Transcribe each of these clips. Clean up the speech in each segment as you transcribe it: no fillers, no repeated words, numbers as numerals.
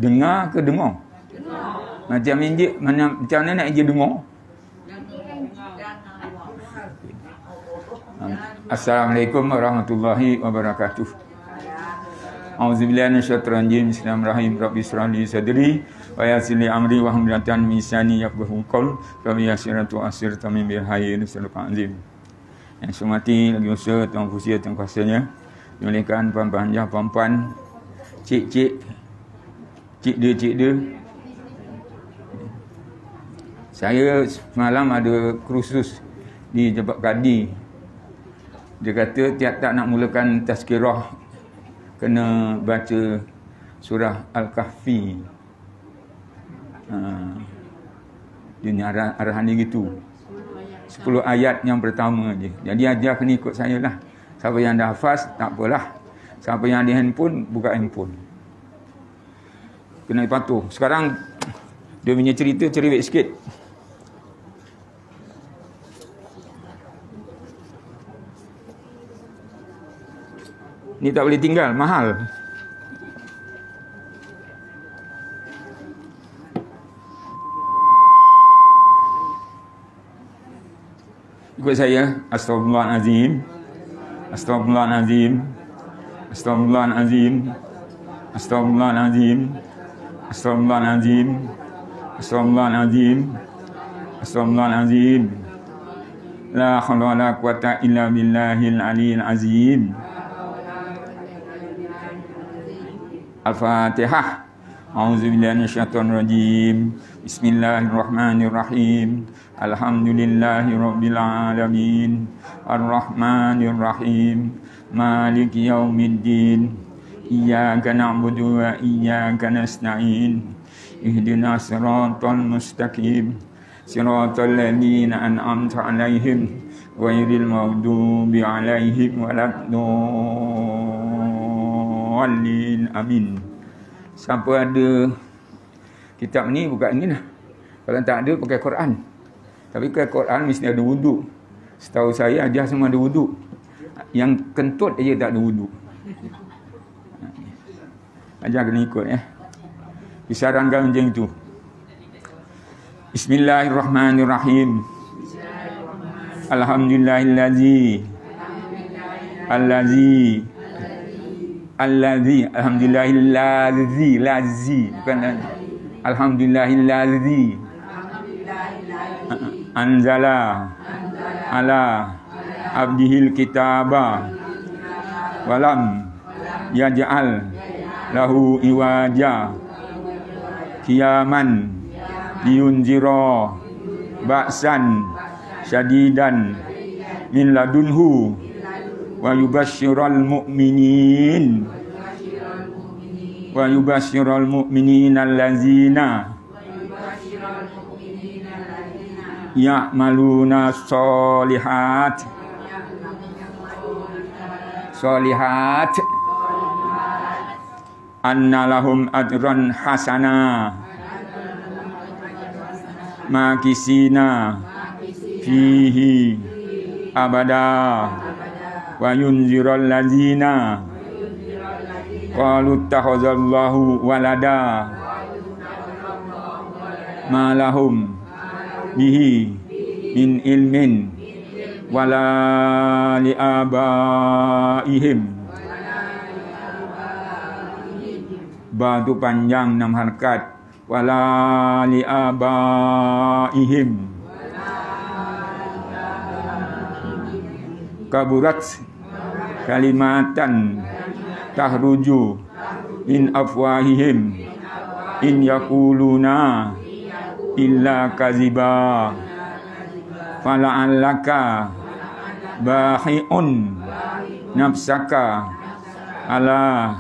Dengar ke dengar? Macam mana nak je dengar? Assalamualaikum warahmatullahi wabarakatuh. Auzubillahi minasyaitonir rajim. Bismillahirrahmanirrahim. Rabbi shrah li sadri wa yassir li amri wa hlul 'uqdatam min lisani yafqahu qaul. Rabbi yassirtu asirta min bil hayyin sallallahu azim. Yang semati lagi usaha Tuan Fusia Tuan kuasanya, dimuliakan puan-puan jah puan-puan, cik dia. Saya semalam ada kursus di Jebat Kadi. Dia kata tiap-tiap nak mulakan tazkirah kena baca surah Al-Kahfi. Dia ni arahan dia gitu. 10 ayat yang pertama je. Jadi ajar kena ikut saya lah. Siapa yang dah hafaz, tak apalah. Siapa yang ada handphone, buka handphone. Kena patuh. Sekarang, dia punya cerita cerewet sikit. Ni tak boleh tinggal, mahal. Ikut saya. Astagfirullahalazim. Astagfirullahalazim. Astagfirullahalazim. Astagfirullahalazim. Astagfirullahalazim. Astagfirullahalazim. Astagfirullahalazim. La haula wala quwata illa billahil aliyil azim. Al-Fatihah. A'udzubillahi minasyaitonir rajim. Bismillahirrahmanirrahim. Alhamdulillahirabbil alamin. Arrahmanirrahim. Maliki yaumiddin. Iyyaka na'budu wa iyyaka nasta'in. Ihdinas siratal mustaqim. Siratal ladzina an'amta 'alaihim ghairil maghdubi 'alaihim waladdallin. Amin. Siapa ada kitab ni, buka ni lah. Kalau tak ada, pakai Quran. Tapi pakai Quran mesti ada wuduk. Setahu saya, ajar semua ada wuduk. Yang kentut aja tak ada wuduk. Ajar kena ikut ya. Disarankan macam itu. Bismillahirrahmanirrahim. Alhamdulillahillazi. Alhamdulillahillazi. Bukan Alhamdulillahillazi. Anzala ala abdihil kitaba walam yaj'al lahu iwaja qiyaman liyunzira ba'san syadidan min ladunhu wa yubashshiral mu'minin allazina ya'maluna solihat anna lahum ajran hasana makisina fihi abada wa yunziral lazina qalu takhazallahu walada ma lahum bihi min ilmin wala li abaihim. Batu panjang 6 harakat. Wala li abaihim. Kaburat kalimatan tahruju min afwahihim in yaquluna illa kaziba fala'allaka bahi'un nafsaka ala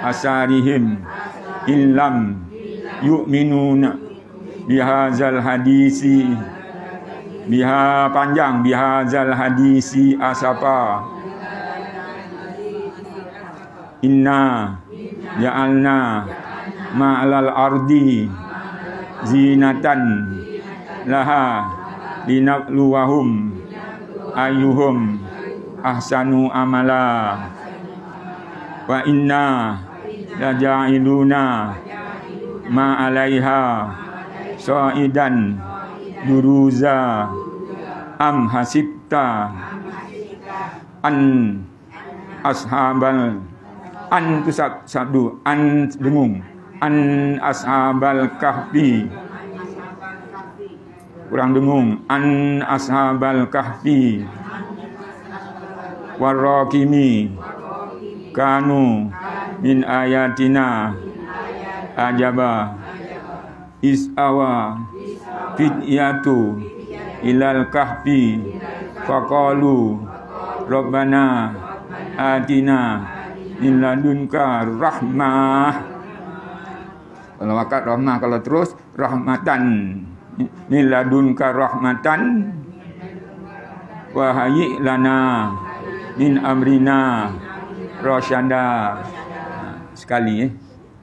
asarihim illam yu'minuna bihazal hadisi bihazal hadisi asapa inna ja'alna ma'alal ardi zinatan laha linabluwahum ayyuhum ahsanu amala wa inna la ja'iluna ma 'alaiha sa'idan duruza am hasibta an ashabal an tu sabdu an dengung an ashabal kahfi kurang dengung an ashabal kahfi warraqimi kanu min ayatina ajaba isawa fityatu ilal kahfi faqalu rabbana atina min ladunka rahmah. Kalau wakat rahmah, kalau terus rahmatan min ladunka rahmatan wa hayyi lana min amrina rasyada. Sekali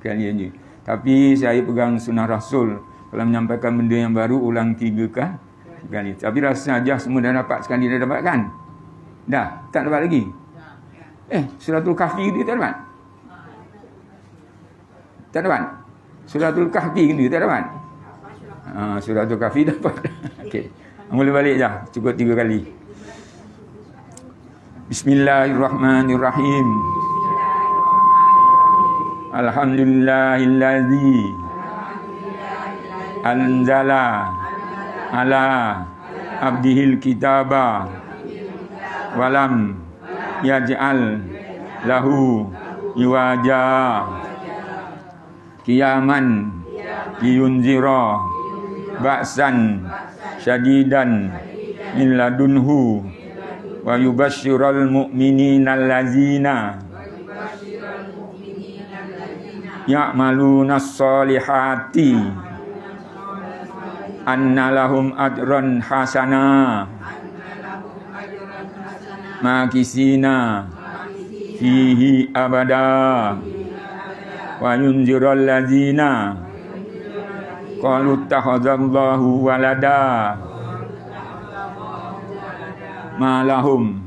aja. Tapi saya pegang sunnah Rasul. Kalau menyampaikan benda yang baru, ulang 3 kali. Tapi rasa saja semua dah dapat sekali, dah dapat kan? Dah? Tak dapat lagi? Suratul Kahfi dia tak dapat? Tak dapat? Suratul Kahfi dia tak dapat? Suratul Kahfi dapat. Okey. Mula balik je. Cukup 3 kali. Bismillahirrahmanirrahim. Alhamdulillahillazi anzala ala abdihil kitaba walam yaj'al lahu iwaja qiyaman liyunzira ba'san syadidan min ladunhu wa yubashshiral mu'minina allazina ya'maluna sholihati anna lahum ajran hasana makisina fihi abada wa yunziral ladzina qalu takhadzallahu walada ma lahum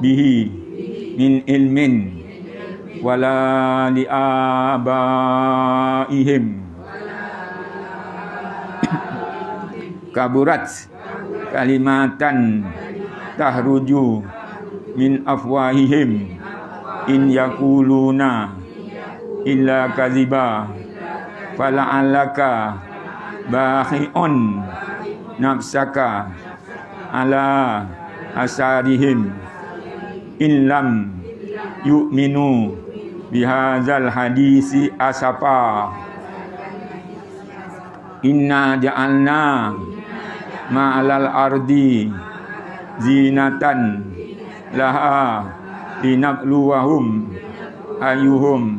bihi min ilmin wala li abaihim kaburat kalimatan tahruju min afwahihim in yakuluna illa kaziba fala'allaka bahi'un nafsaka ala asarihim in lam yu'minu bihadzal hadisi asafa inna ja'alna ma'alal ardi zinatan laha linabluwahum ayyuhum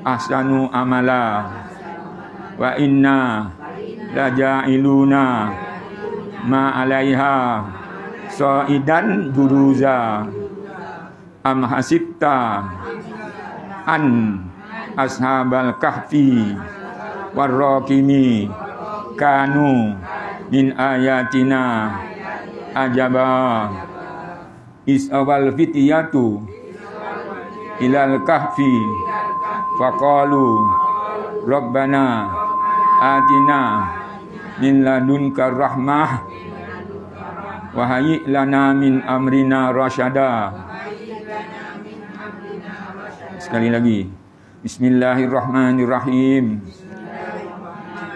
ahsanu amala wa inna laja'iluna ma'alaiha sa'idan duruza am hasibta an ashabal kahfi warraqimi kanu min ayatina ajaba isawal fityatu ilal kahfi faqalu rabbana atina min ladunka rahmah wa hayyi lana min amrina rasyada. Sekali lagi. Bismillahirrahmanirrahim.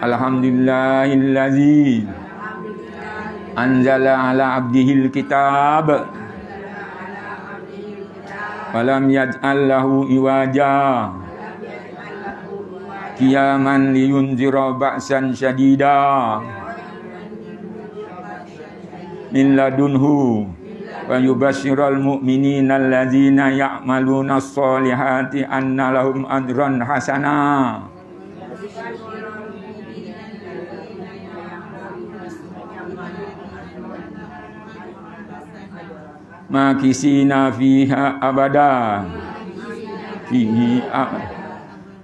Alhamdulillahillazi anzala ala abdihil kitab walam yaj'al lahu iwaja qiyaman liyunzira ba'san syadida min ladunhu wa yubashshiral mu'minina allazina ya'maluna sholihati anna lahum ajran hasana. Makisina fiha abada fihi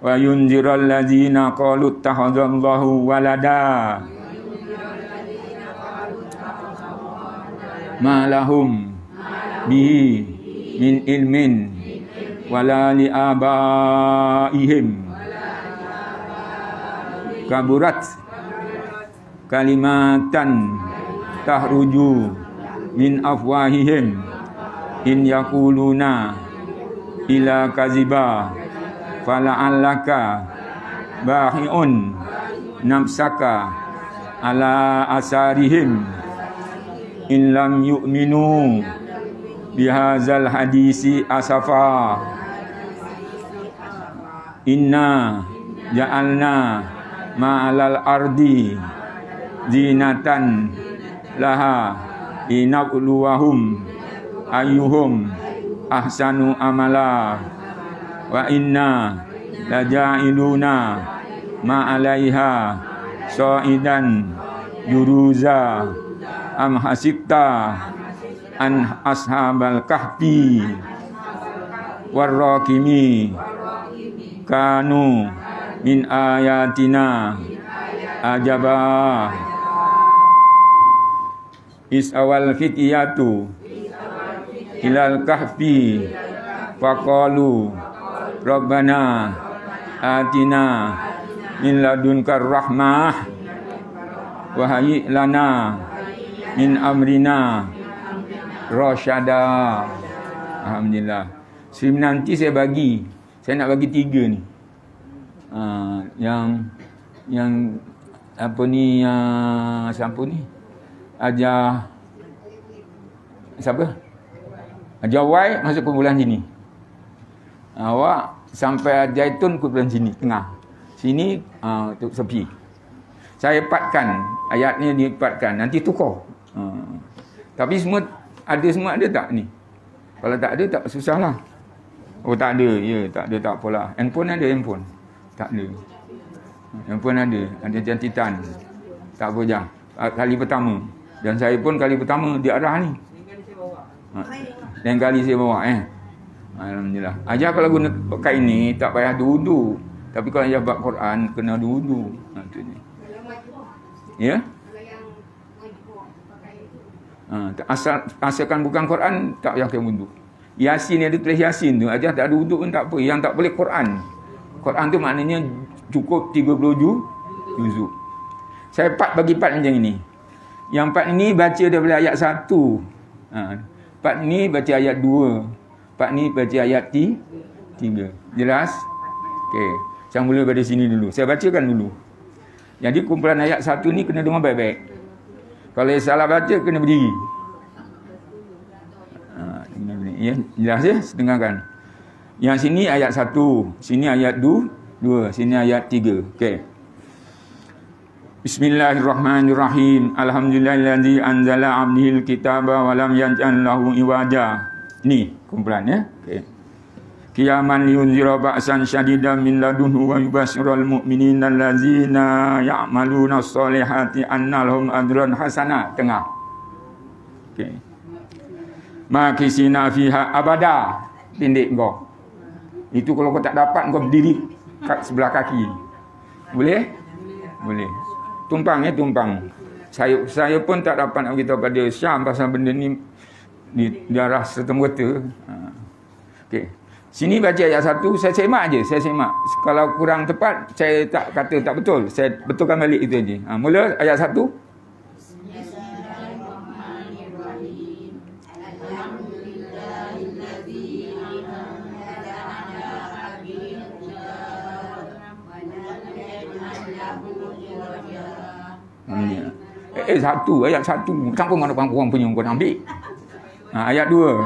wa yunziral ladzina qalu ittakhadallahu walada ma lahum bihi min ilmin wala li abaihim kaburat kalimatan tahruju min afwahihim in yaquluna ila kaziba fala'allaka bahi'un nafsaka ala asarihim in lam yu'minu bihazal hadisi asafa inna ja'alna ma'alal ardi zinatan laha inabluwahum ayyuhum ahsanu amala wa inna laja'iluna ma'alaiha sa'idan juruza am hasibta an ashabal kahfi warraqimi kanu min ayatina ajaba isawal fitiyatu ilal kahfi faqalu rabbana atina min ladunka rahmah wa hayyi lana min amrina rasyada. Alhamdulillah. Nanti saya nak bagi 3 ni. Yang apa ni, siapa ni? Siapa? Ajar Y masuk kumpulan sini. Awak sampai Jaitun kumpulan sini, tengah. Sini untuk sepi. Saya ipatkan, ayat ni diipatkan, nanti tukar. Tapi semua ada tak ni? Kalau tak ada, tak susahlah. Oh, tak ada. Ya, tak ada, tak apalah. Handphone ada, handphone. Tak ada. Handphone ada jantitan. Tak apa, jam. Kali pertama. Dan saya pun kali pertama di arah ni. Dan kali saya bawa, Alhamdulillah. Ajar kalau guna pakai ni, tak payah wudu. Tapi kalau ajar bab Quran, kena wudu. Ya? Asalkan bukan Quran, tak payah kena wudu. Yasin ada tulis Yasin tu, ajar tak ada wudu pun tak apa. Yang tak boleh Quran. Quran tu maknanya cukup 30 juzuk. Saya bagi part macam ini. Yang part ini baca daripada ayat 1. Part ni baca ayat 2. Part ni baca ayat 3. Jelas? Okey. Saya mula dari sini dulu. Saya bacakan dulu. Jadi kumpulan ayat 1 ni kena dengar baik-baik. Kalau salah baca, kena berdiri. Ya, jelas ya? Dengarkan. Yang sini ayat 1. Sini ayat 2. Sini ayat 3. Okey. Bismillahirrahmanirrahim. Alhamdulillahillazi anzala 'abdihil kitaba wa lam yaj'al lahu iwaja. Ni kumpulan ya. Okey. Qiyaman liyunzira ba'san syadidan min ladunhu wa yubasyiral mu'minina allazina ya'maluna sholihati anna lahum ajran hasanah. Tengah. Okey. Makisina fiha abada. Pendek kau. Itu kalau kau tak dapat, kau berdiri kat sebelah kaki. Boleh? Boleh. Tumpang ya, tumpang. Saya pun tak dapat nak beritahu pada Syam pasal benda ni di darah serta merta. Okey. Sini baca ayat 1, saya semak je, saya semak. Kalau kurang tepat, saya tak kata tak betul. Saya betulkan balik itu aja. Mula ayat 1. Ayat 1. Campur mana orang punya kau nak ambil. Ayat 2.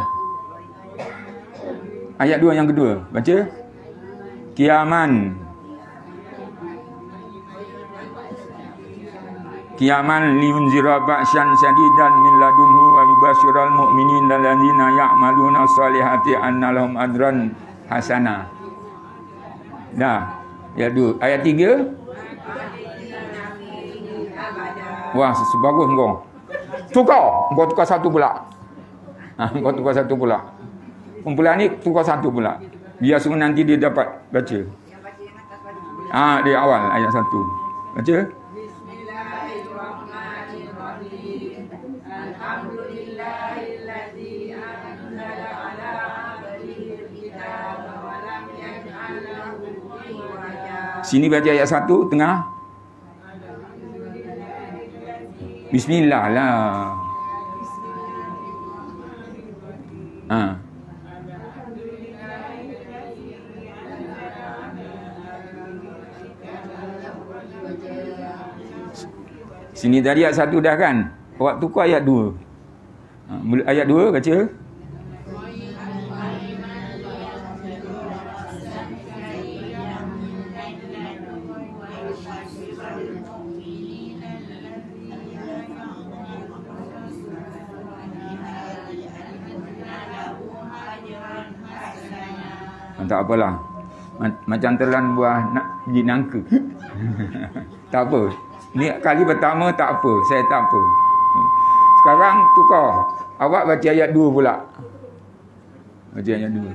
Ayat 2 yang kedua. Baca. Qiyaman liunzira ba'syan syadidan min ladunhu wa yubasyiral mu'minina allazina ya'maluna sholihati anna lahum ajran hasanah. Dah. Ayat 2. Ayat 3. Wah, sebagus kau. Kau tukar 1 pula. Kau tukar 1 pula. Kumpulan ni tukar 1 pula. Biar semua nanti dia dapat baca. Di awal ayat 1. Baca. Bismillahirrahmanirrahim. Alhamdulillahillazi anzala ala abdihi al-kitaba Sini baca ayat 1 tengah. Bismillah lah. Sini tadi ayat 1 dah kan? Awak tukar ayat 2. Ayat 2 baca. Tak apalah. Macam telan buah nak di nangka. Tak apa. Ni kali pertama tak apa. Saya tak apa. Sekarang tukar. Awak baca ayat 2 pula. Baca ayat 2.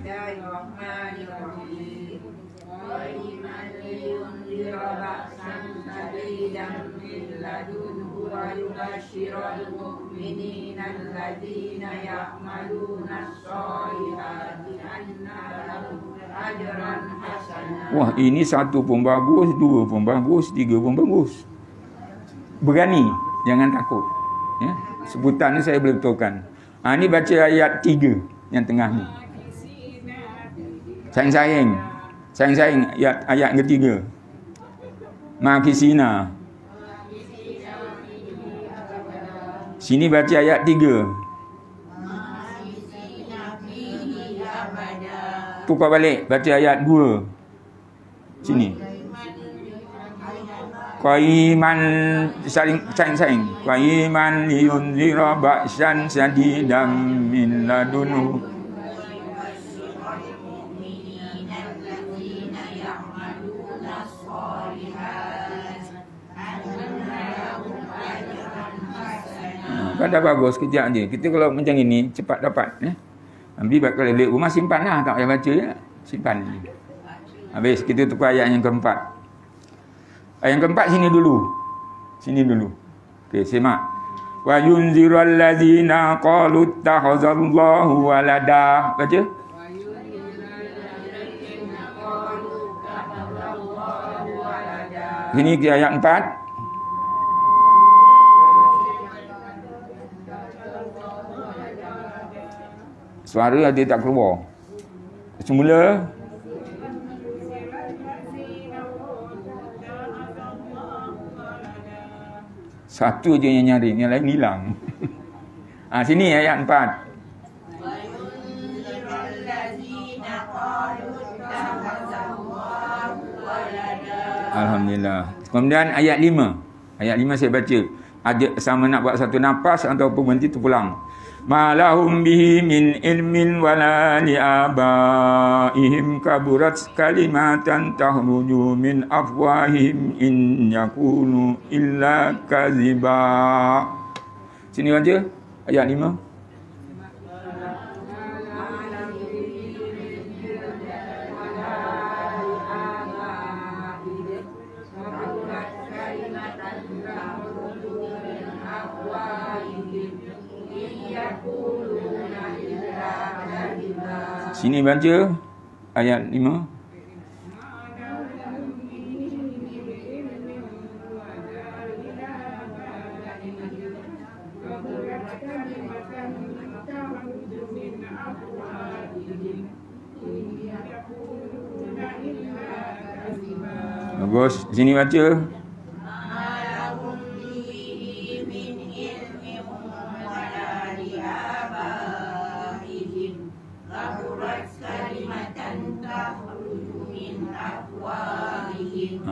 Wah, ini 1 pun bagus, 2 pun bagus, 3 pun bagus. Berani, jangan takut. Ya, sebutan ni saya boleh betulkan. Ni baca ayat 3 yang tengah ni. Sayang-sayang ayat ketiga. Makisina. Sini baca ayat 3. Tukar balik, baca ayat 2. Sini. Qaiman saling. Qaiman liyunzira ba'san syadidan min ladunhu. Kan dah bagus, kejap je. Kita kalau macam ini cepat dapat. Ambil kalau balik rumah simpanlah, tak payah baca je. Simpan. Habis kita tukar ayat yang keempat. Ayat yang keempat sini dulu. Okey, simak. Wa yunzirul ladzina qalu ittakhazallahu walada. Baca. Ini ayat 4. Suara ada tak keluar. Semula. Satu je yang nyari, yang lain hilang. Sini ayat 4. Alhamdulillah. Kemudian ayat 5. Ayat 5 saya baca. Ada sama nak buat satu nafas ataupun berhenti terpulang. Ma lahum bihi min ilmin wala li abaihim kaburat kalimatan tahruju min afwahihim in yakunu illa kaziba. Sini baca ayat 5. Sini baca ayat 5. Bagus. Sini baca.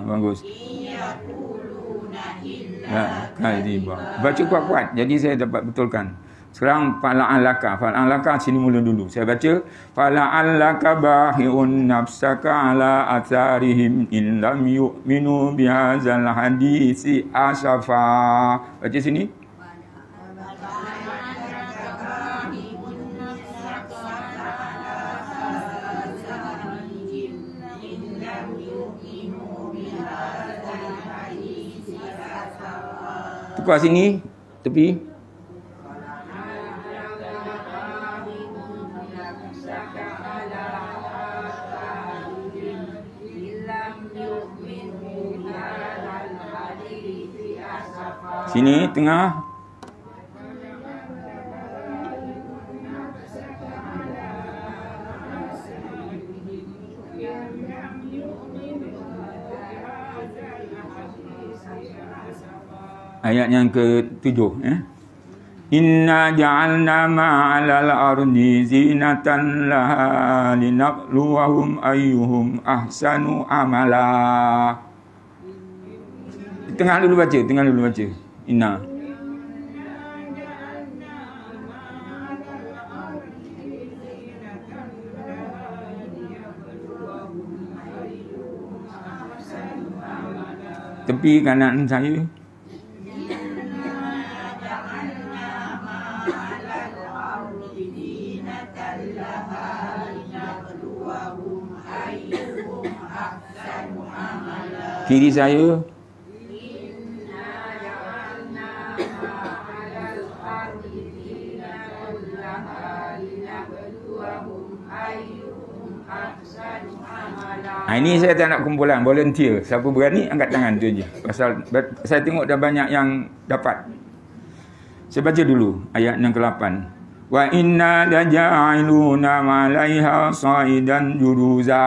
Bagus. Baca kuat-kuat. Jadi saya dapat betulkan. Sekarang fala'alaka sini mula dulu. Saya baca fala'alaka bahi'un nafsaka ala atharihim in lam yu'minu bihadzal hadisi asafa. Baca sini. Tukar sini, tepi. Sini tengah. Ayat yang ke-7 Inna ja'alna ma'alal ardi zinatan laha linabluwahum ayyuhum ahsanu amala. Tengah dulu baca. Inna. Tepi kanan saya. Kiri saya. Ini saya tak nak kumpulan volunteer. Siapa berani angkat tangan tu je. Pasal saya tengok dah banyak yang dapat. Saya baca dulu ayat yang ke-8. Wa inna laja'iluna 'alaiha sa'idan juruza.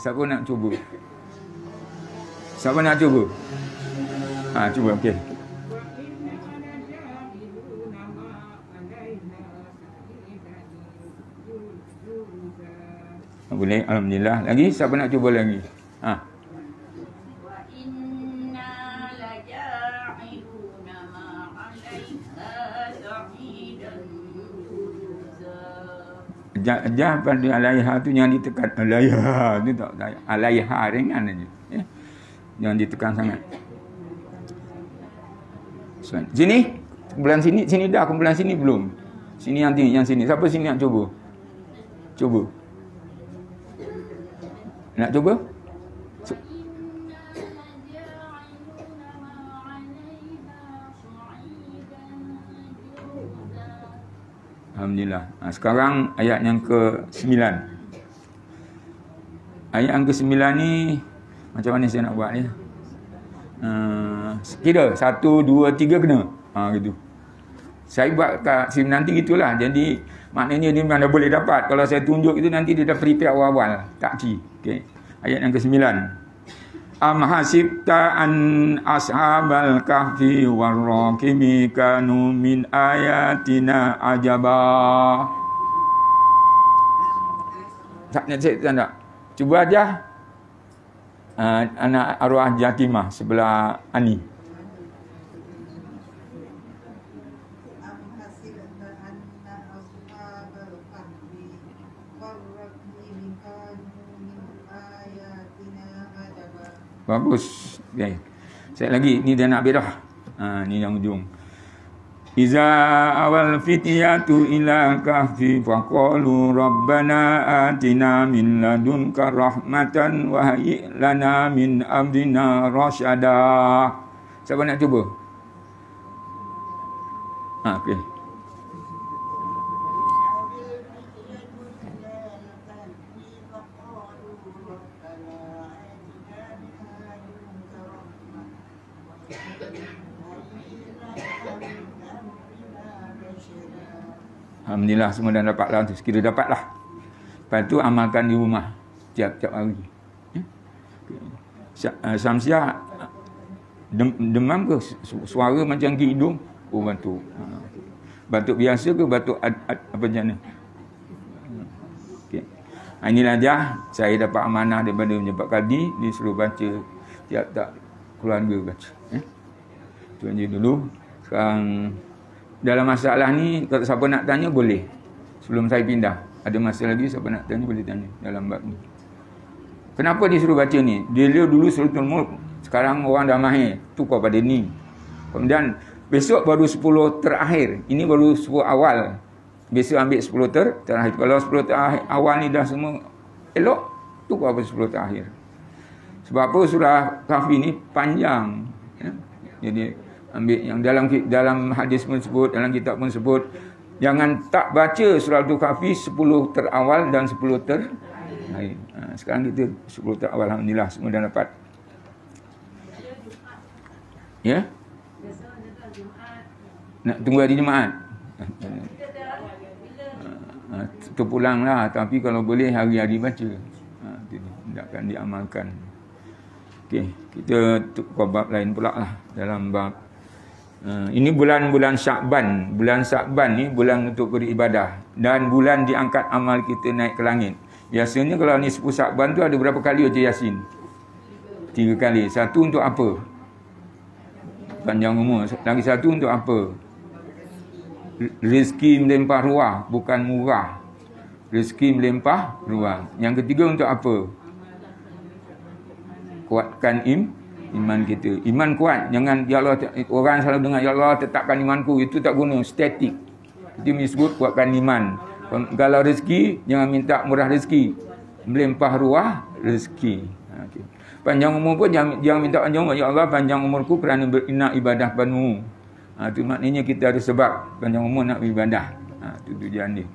Siapa nak cuba? Cuba okey. Boleh, alhamdulillah. Lagi siapa nak cuba lagi? Wa inna laja'iluna ma 'alaiha sa'idan juruza. Jah pada alaiha tu yang ditekan. Alaiha tu tak alaiha ringan aja. Jangan ditekan sangat. Sini. Kumpulan sini dah, kumpulan sini belum. Sini yang tinggi, yang sini. Siapa sini nak cuba? Nak cuba? Alhamdulillah. Sekarang ayat yang ke-9. Ayat yang ke-9 ni macam mana saya nak buat ni? Kira 1, 2, 3 kena. Gitu. Saya buat kat sim nanti gitulah. Jadi maknanya dia memang dah boleh dapat. Kalau saya tunjuk itu nanti dia dah prepare awal-awal. Takji. Okey. Ayat yang ke-9. Am hasibta an ashabal kahfi warraqimi kanu min ayatina ajaba. Tak nak tak. Cuba aja. Anak arwah Jatimah sebelah Ani. Bagus. Okay. Saya lagi. Ni dia nak habis dah. Ni yang ujung. Iza awal fityatu ila kahfi faqalu rabbana atina min ladunka rahmatan wa hayyi lana min amrina rasyada. Siapa nak cuba? Okey. Alhamdulillah semua dah dapat lah tu. Sekira dapat lah. Lepas tu amalkan di rumah. Tiap-tiap hari. Samsiah demam ke? Suara macam ke hidung? Oh batuk. Batuk biasa ke batuk apa macam mana? Okay. Inilah dia. Saya dapat amanah daripada Pejabat Kadi. Disuruh baca tiap-tiap keluarga baca. Itu aja dulu. Sekarang dalam masalah ni, kalau siapa nak tanya boleh. Sebelum saya pindah, ada masa lagi siapa nak tanya boleh tanya dalam bab ni. Kenapa disuruh baca ni? Dia dulu Suratul Mulk, sekarang orang dah mahir, tukar pada ni. Kemudian besok baru 10 terakhir. Ini baru 10 awal. Besok ambil 10 terakhir. Kalau 10 terakhir awal ni dah semua elok, tukar pada 10 terakhir. Sebab apa surah Kahfi ni panjang. Jadi ambil yang dalam hadis pun sebut, dalam kitab pun sebut, jangan tak baca surah Al-Kahfi 10 terawal dan 10 terakhir. Sekarang kita 10 terawal, alhamdulillah semua dah dapat. Ya? Nak tunggu hari Jumaat. Terpulanglah, tapi kalau boleh hari-hari baca. Hendakkan diamalkan. Okey, kita tukar bab lain pula lah dalam bab ini bulan-bulan Syakban. Bulan Syakban ni bulan untuk beribadah dan bulan diangkat amal kita naik ke langit. Biasanya kalau ni 10 Syakban tu ada berapa kali baca Yasin? 3 kali. Satu untuk apa? Panjang umur. Lagi satu untuk apa? Rezeki melimpah ruah, bukan murah. Rezeki melimpah ruah. Yang ketiga untuk apa? Kuatkan iman kita. Iman kuat. Jangan ya Allah, orang selalu dengar ya Allah tetapkan imanku, itu tak guna, statik. Itu disebut kuatkan iman. Kalau rezeki, jangan minta murah rezeki, melimpah ruah rezeki. Okay. Panjang umur pun jangan minta panjang umur. Ya Allah panjang umurku kerana nak ibadah panu. Itu maknanya kita ada sebab panjang umur nak beribadah. Itu tujuan dia.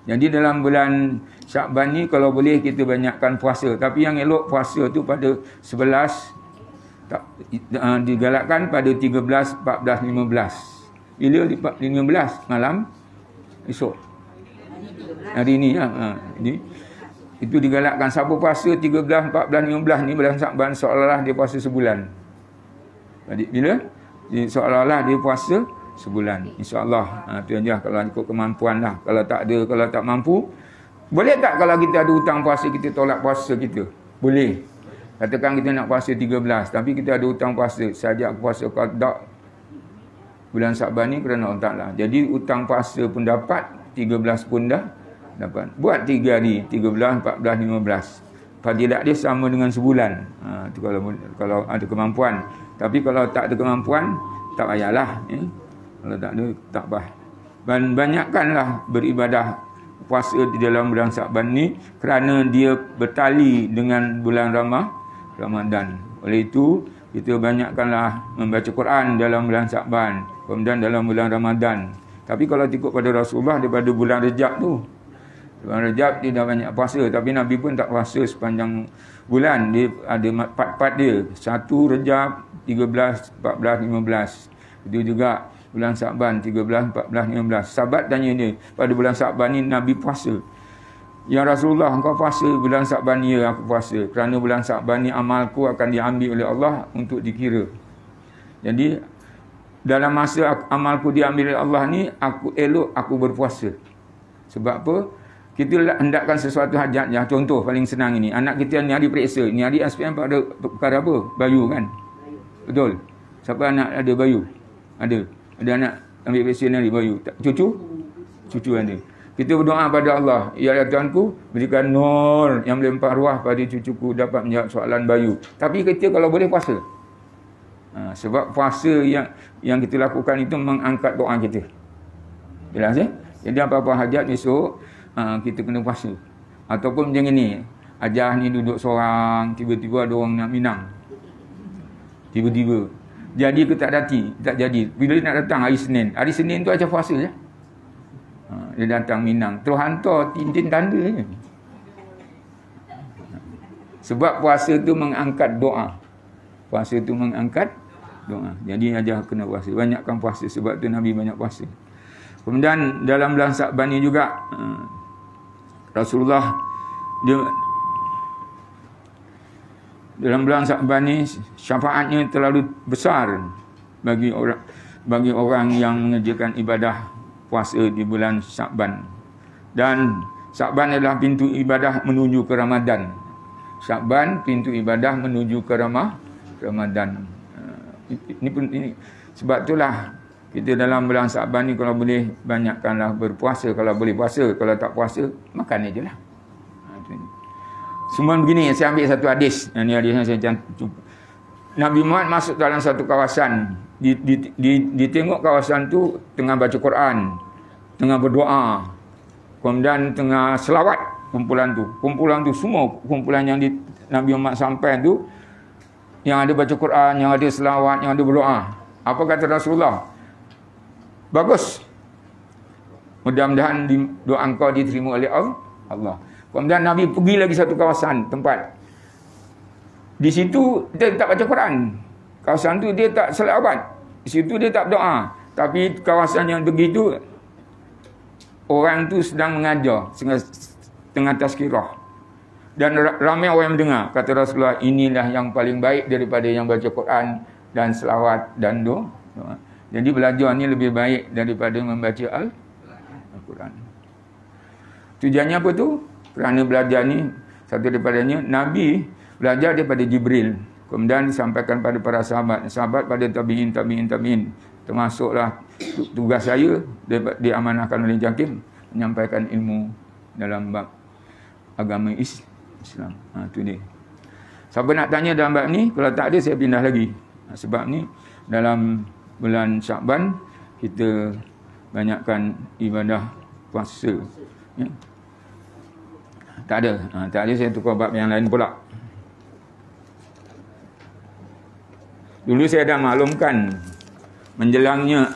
Jadi dalam bulan Syakban ni kalau boleh kita banyakkan puasa. Tapi yang elok puasa tu pada 11, digalakkan pada 13, 14, 15. Bila 15? Malam esok. Hari ni lah. Itu digalakkan. Siapa puasa 13, 14, 15 ni bulan Syakban seolah-olah dia puasa sebulan. Jadi bila? Seolah-olah dia puasa sebulan. InsyaAllah. Itu aja kalau ikut kemampuan lah. Kalau tak ada, kalau tak mampu. Boleh tak kalau kita ada hutang puasa, kita tolak puasa kita? Boleh. Katakan kita nak puasa 13. Tapi kita ada hutang puasa. Sajak puasa qada bulan Syakban ni kerana Allah Ta'ala. Jadi hutang puasa pun dapat. 13 pun dah dapat. Buat 3 hari. 13, 14, 15. Fadilat dia sama dengan sebulan. Itu kalau ada kemampuan. Tapi kalau tak ada kemampuan, tak payahlah. Kalau tak ada, tak apa. Dan banyakkanlah beribadah puasa di dalam bulan Syakban ni kerana dia bertali dengan bulan Ramadan. Oleh itu, kita banyakkanlah membaca Quran dalam bulan Syakban, kemudian dalam bulan Ramadan. Tapi kalau ikut pada Rasulullah daripada bulan Rejab tu, bulan Rejab dia dah banyak puasa, tapi Nabi pun tak puasa sepanjang bulan. Dia ada part-part dia. 1 Rejab, 13, 14, 15. Itu juga bulan Syakban 13, 14, 15. Sahabat tanya dia, pada bulan Syakban ni Nabi puasa. Ya Rasulullah, engkau puasa bulan Syakban? Ya, aku puasa. Kerana bulan Syakban ni amalku akan diambil oleh Allah untuk dikira. Jadi dalam masa amalku diambil oleh Allah ni, aku elok aku berpuasa. Sebab apa? Kita hendakkan sesuatu hajat. Ya, contoh paling senang ini. Anak kita ni hari periksa. Ni hari SPM pada perkara apa? Bayu kan? Betul? Siapa anak ada bayu? Ada. Ada anak ambil periksa ni hari bayu. Cucu? Cucu ada. Kita berdoa pada Allah. Ya Tuhanku, berikan nur yang melimpah ruah pada cucuku dapat menjawab soalan bayu. Tapi kita kalau boleh puasa. Sebab puasa yang kita lakukan itu mengangkat doa kita. Jelas ya? Jadi apa-apa hajat besok, kita kena puasa. Ataupun macam ni, Ajah ni duduk seorang, tiba-tiba ada orang nak minang. Tiba-tiba. Jadi ke tak dati? Tak jadi. Bila dia nak datang hari Senin. Hari Senin tu aja puasa je. Dia datang minang. Terus hantar tintin tanda je. Sebab puasa tu mengangkat doa. Puasa tu mengangkat doa. Jadi aja kena puasa. Banyakkan puasa. Sebab tu Nabi banyak puasa. Kemudian dalam bulan Syakban ni juga Rasulullah dia dalam bulan Syakban ni syafaatnya terlalu besar bagi orang yang mengerjakan ibadah puasa di bulan Syakban. Dan Syakban adalah pintu ibadah menuju ke Ramadan. Syakban pintu ibadah menuju ke Ramadan. Ini sebab itulah kita dalam bulan Syakban ni kalau boleh banyakkanlah berpuasa. Kalau boleh puasa, kalau tak puasa makan je lah. Semua begini, saya ambil satu hadis. Ini hadis yang saya jumpa. Nabi Muhammad masuk dalam satu kawasan. Ditengok kawasan tu tengah baca Quran, tengah berdoa, kemudian tengah selawat kumpulan tu. Kumpulan tu semua kumpulan yang Nabi Muhammad sampai tu, yang ada baca Quran, yang ada selawat, yang ada berdoa. Apa kata Rasulullah? Bagus. Mudah-mudahan doa engkau diterima oleh Allah. Kemudian Nabi pergi lagi satu kawasan tempat. Di situ dia tak baca Quran. Kawasan tu dia tak selawat. Di situ dia tak berdoa. Tapi kawasan yang begitu, orang tu sedang mengajar tengah tazkirah. Dan ramai orang yang mendengar. Kata Rasulullah, inilah yang paling baik daripada yang baca Quran dan selawat dan doa. Jadi belajar ni lebih baik daripada membaca Al-Quran. Tujuannya apa tu? Kerana belajar ni, satu daripadanya, Nabi belajar daripada Jibril. Kemudian disampaikan pada para sahabat. Sahabat pada tabi'in. Termasuklah tugas saya, diamanahkan oleh Jakim, menyampaikan ilmu dalam bab agama Islam. Itu dia. Siapa nak tanya dalam bab ni, kalau tak ada saya pindah lagi. Sebab ni dalam bulan Syakban kita banyakkan ibadah puasa. Ya. Tak ada saya tukar bab yang lain pula. Dulu saya dah maklumkan, menjelangnya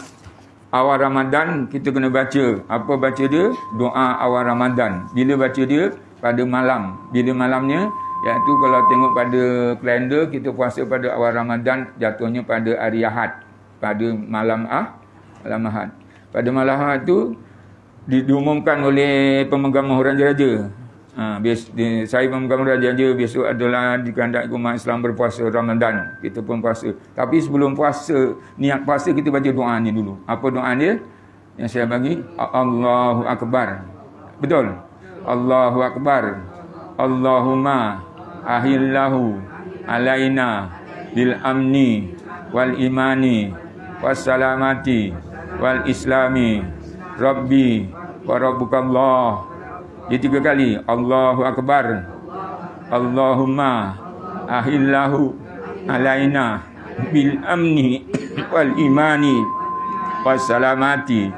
awal Ramadan kita kena baca. Apa baca dia? Doa awal Ramadan. Bila baca dia? Pada malam. Bila malamnya? Iaitu kalau tengok pada kalender, kita puasa pada awal Ramadan, jatuhnya pada hari Ahad. Pada malam Ahad. Pada malam Ahad tu diumumkan oleh pemegang Mahur Raja-Raja. Saya pemegang Mahur Raja-Raja, besok adalah dikehendaki umat Islam berpuasa Ramadan. Kita pun puasa. Tapi sebelum puasa, niat puasa kita baca doa ni dulu. Apa doa dia? Yang saya bagi, Allahu Akbar. Betul? Allahu Akbar. Allahumma ahillahu alaina bil amni wal imani wassalamati wal islami rabbi wa rabbukallah. Dia 3 kali. Allahu Akbar. Allahumma ahillahu alaina bil amni wal imani wassalamati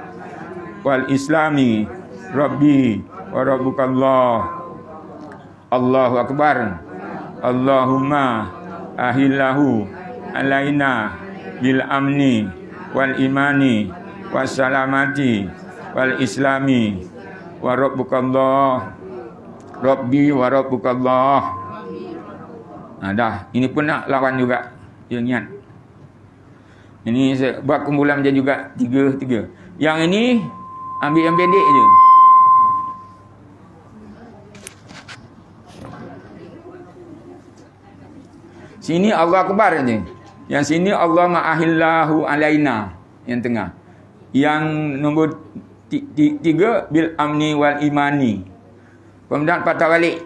wal islami rabbi wa rabbukallah. Allahu Akbar. Allahumma ahillahu alaina bil amni wal imani wassalamati wal islami wa rabbukallah. Rabbi wa rabbukallah. Dah. Ini pun nak lawan juga. Dia niat. Ini saya buat kumpulan macam juga. 3. Yang ini ambil yang pendek je. Sini Allah Akbar je. Yang sini Allah ma'ahillahu alaina. Yang tengah. Yang nombor 3 bil amni wal imani. Kemudian patah balik.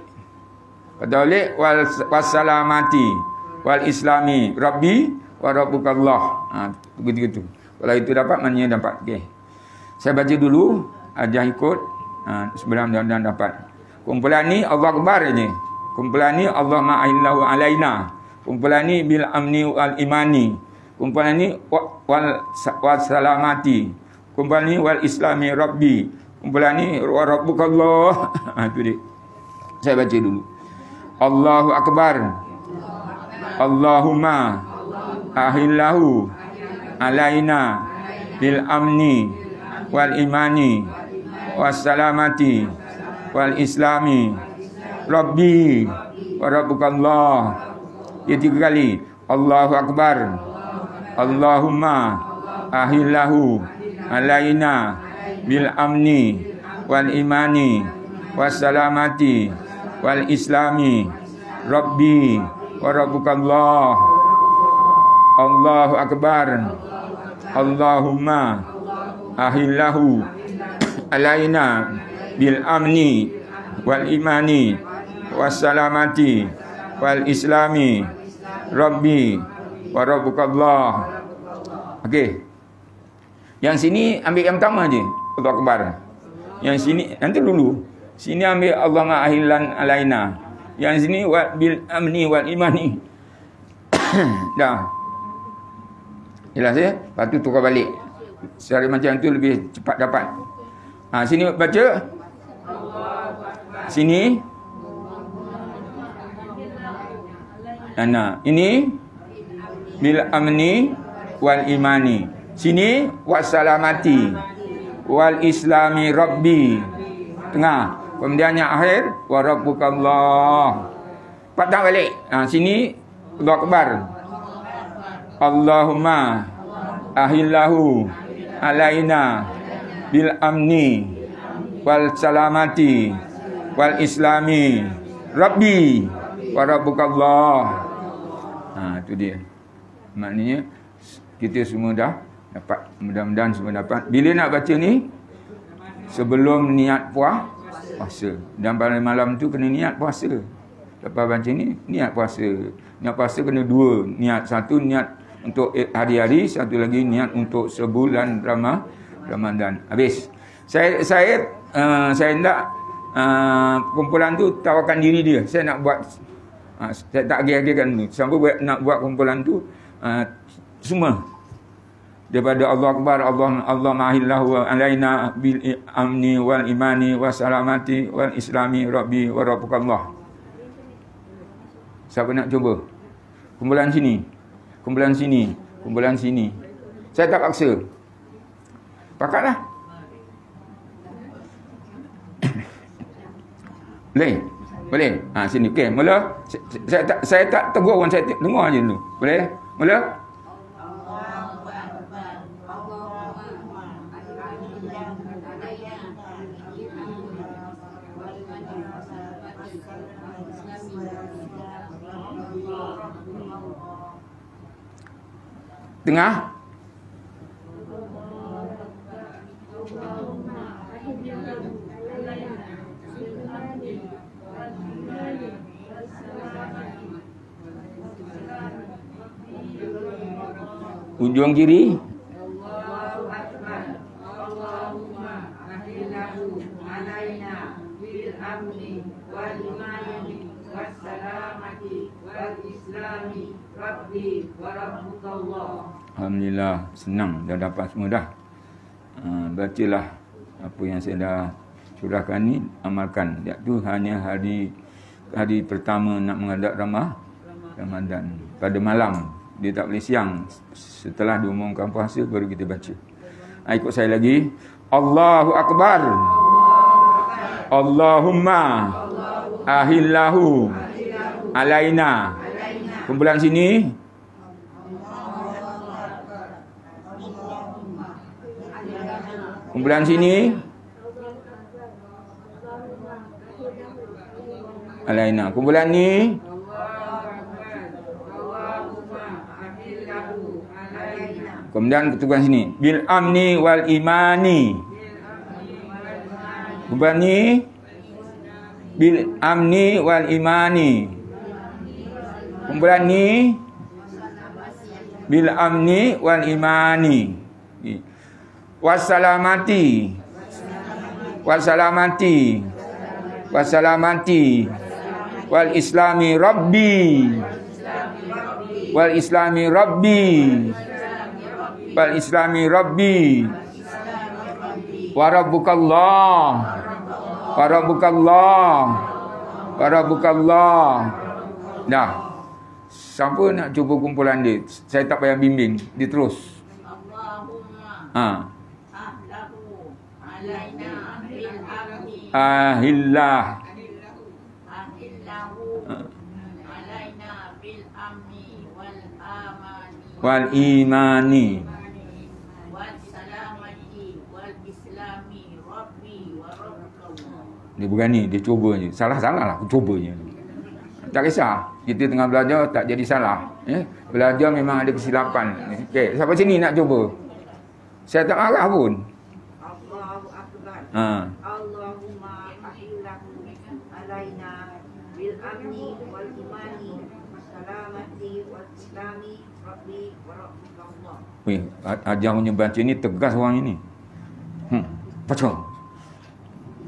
Wassalamati wal islami rabbi wa rabbukallah. Begitu. Kalau itu dapat, maknanya dapat. Okey. Saya baca dulu, ajar ikut. Sebelum dan dapat. Kumpulan ni Allah Akbar je. Kumpulan ni Allah ma'ahillahu alaina. Kumpulan ni bil amni wal imani. Kumpulan ni wal salamati. Kumpulan ni wal islami rabbi. Kumpulan ni wa rabbukallah. Itu dia. Saya baca dulu. Allahu Akbar. Allahumma ahillahu alaina bil amni wal imani wassalamati wal islami rabbi wa rabbukallah. Dia 3 kali. Allahu Akbar. Allahumma ahillahu alaina bil amni wal imani wassalamati wal islami rabbi wa rabbukallah. Allahu Akbar. Allahumma ahillahu alaina bil amni wal imani wassalamati wal islami rabbi wa rabbukallah. Okey. Yang sini ambil yang pertama je. Allahu Akbar. Yang sini nanti dulu. Sini ambil Allah ma'ahilan alaina. Yang sini bil amni wal imani. Dah. Jelas ya? Lepas tu tukar balik. Secara macam tu lebih cepat dapat. Sini baca. Sini. Ini bil amni wal imani. Sini wassalamati wal islami rabbi. Tengah. Kemudian yang akhir wa rabbukallah. Patah balik. Sini Allahu Akbar. Allahumma ahillahu alaina bil amni wal salamati wal islami rabbi wa rabbukallah. Itu dia. Maknanya kita semua dah dapat, mudah-mudahan semua dapat. Bila nak baca ni? Sebelum niat puasa. Dan pada malam tu kena niat puasa. Lepas baca ni niat puasa. Niat puasa kena dua niat. Satu niat untuk hari-hari, satu lagi niat untuk sebulan Ramadan. Habis. Saya nak kumpulan tu tawarkan diri dia. Saya nak buat saya tak agih-agihkan ni. Sampai nak buat kumpulan tu semua daripada Allah Akbar, Allah ma'ahillahu alaina bil amni wal imani was salamati wal islami rabbi wa rabbukallah. Siapa nak cuba? Kumpulan sini, kumpulan sini, kumpulan sini. Saya tak paksa. Pakatlah. Boleh? Boleh? Sini. Okey, mula. Saya tak tegur orang, saya dengar je dulu. Boleh? Mula? Tengah. Ujung kiri. Allahu Akbar. Allahumma ahillahu alaina bil amni wal imani was salamati wal islami rabbi wa rabbukallah. Alhamdulillah, senang dah dapat semua dah. Bacalah apa yang saya dah curahkan ni, amalkan. Iaitu hanya hari pertama nak menghadap Ramadan. Pada malam, dia tak boleh siang. Setelah diumumkan puasa baru kita baca. Ikut saya lagi. Allahu Akbar. Allahumma ahillahu alaina. Kumpulan sini. Kumpulan sini. Alaina. Kumpulan ni. Kemudian ketukan sini. Bil amni wal imani. Kumpulan ni. Bil amni wal imani. Kumpulan ni. Bil amni wal imani. Wassalamati. Wassalamati. Wassalamati. Wal islami rabbi. Wal islami rabbi. Wal islami rabbi. Wa rabbukallah. Wa rabbukallah. Wa rabbukallah. Dah. Siapa nak cuba kumpulan dia? Saya tak payah bimbing. Dia terus. Ahillah. Wal imani. Dia berani, dia cuba je. Salah-salah lah, cuba je. Tak kisah. Kita tengah belajar, tak jadi salah. Belajar memang ada kesilapan. Okay, sampai sini nak cuba. Saya tak marah pun. Allahu Akbar. Allahumma ahillahu alaina bil amni wal imani was salamati wal islami rabbi wa rabbukallah. Weh, ajar punya baca ni tegas orang ini. Baca.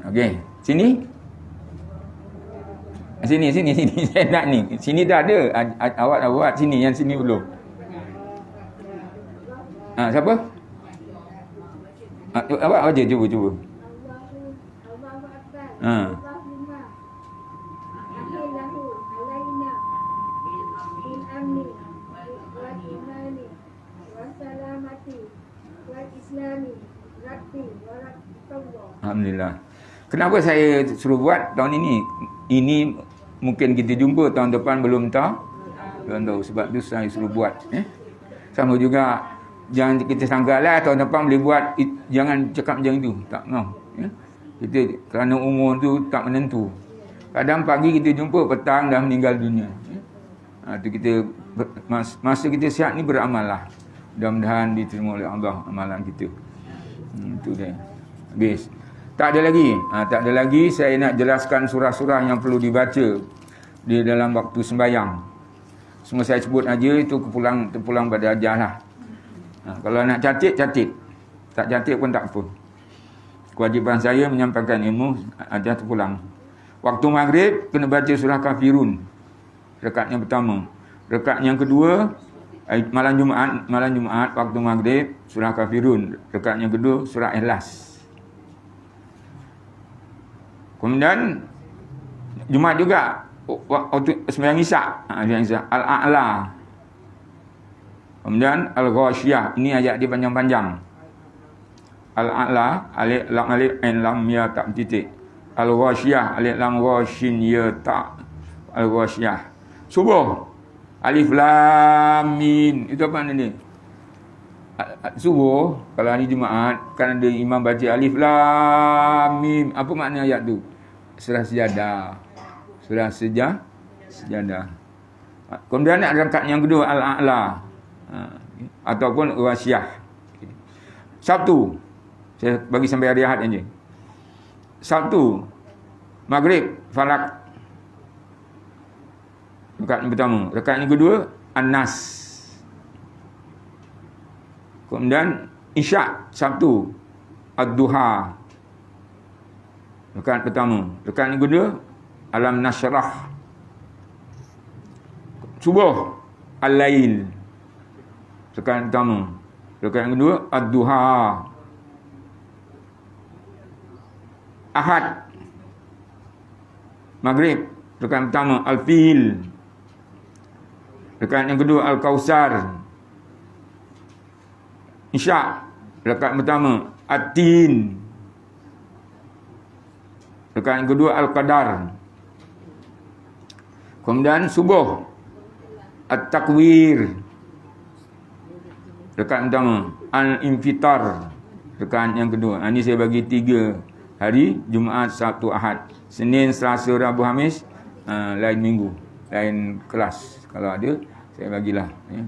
Okey, sini. Sini. Saya nak ni. Sini dah ada. Awak dah buat sini, yang sini belum. Siapa? Awak aja cuba. Alhamdulillah. Kenapa saya suruh buat tahun ini? Ini mungkin kita jumpa tahun depan belum tahu. Sebab tu saya suruh buat. Sama juga Jangan kita sangkalah tahun depan boleh buat, jangan cakap macam itu. Tak mau. Ya? Kita kerana umur tu tak menentu. Kadang pagi kita jumpa, petang dah meninggal dunia. Ya? Tu kita masa kita sihat ni beramallah. Mudah-mudahan diterima oleh Allah amalan kita. Itu dia. Habis. Tak ada lagi. Tak ada lagi. Saya nak jelaskan surah-surah yang perlu dibaca di dalam waktu sembahyang. Semua saya sebut aja itu terpulang pada ajar lah. Kalau nak catit, catit. Tak catit pun tak apa. Kewajipan saya menyampaikan ilmu, ajar terpulang. Waktu maghrib, kena baca surah Kafirun. Rakaat yang pertama. Rakaat yang kedua, malam Jumaat, waktu maghrib, surah Kafirun. Rakaat yang kedua, surah Ikhlas. Kemudian, Jumaat juga, waktu sembahyang Isyak. Al-A'la. Kemudian Al-Ghasyiyah, ini ayat dia panjang-panjang. Al-A'la, alif lam alif ain lam ya tak titik. Al-Ghasyiyah, alif lam ghasyin ya tak. Al-Ghasyiyah. Subuh, alif lam mim. Itu apa makna dia? Subuh, kalau hari Jumaat kan ada imam baca alif lam mim. Apa makna ayat tu? Surah Sejadah. Surah Sejadah. Kemudian ada rakaat yang kedua Al-A'la. Ataupun Ghasyiyah. Sabtu, saya bagi sampai hari Ahad aja. Sabtu, Maghrib, Falak. Rakaat yang pertama. Rakaat yang kedua An-Nas. Kemudian Isyak, Sabtu, Ad-Duha. Rakaat pertama. Rakaat yang kedua Alam Nashrah. Subuh, Al-Lail. Rakaat pertama. Rakaat yang kedua Ad-Duha. Ahad, Maghrib. Rakaat pertama Al-Fil. Rakaat yang kedua Al-Kausar. Isyak, rakaat pertama At-Tin. Rakaat yang kedua Al-Qadar. Kemudian subuh At-Takwir. Rakaat pertama Al-Infitar. Rakaat yang kedua. Ini saya bagi 3 hari: Jumaat, Sabtu, Ahad. Senin, Selasa, Rabu, Khamis, lain minggu, lain kelas. Kalau ada, saya bagilah. Ya.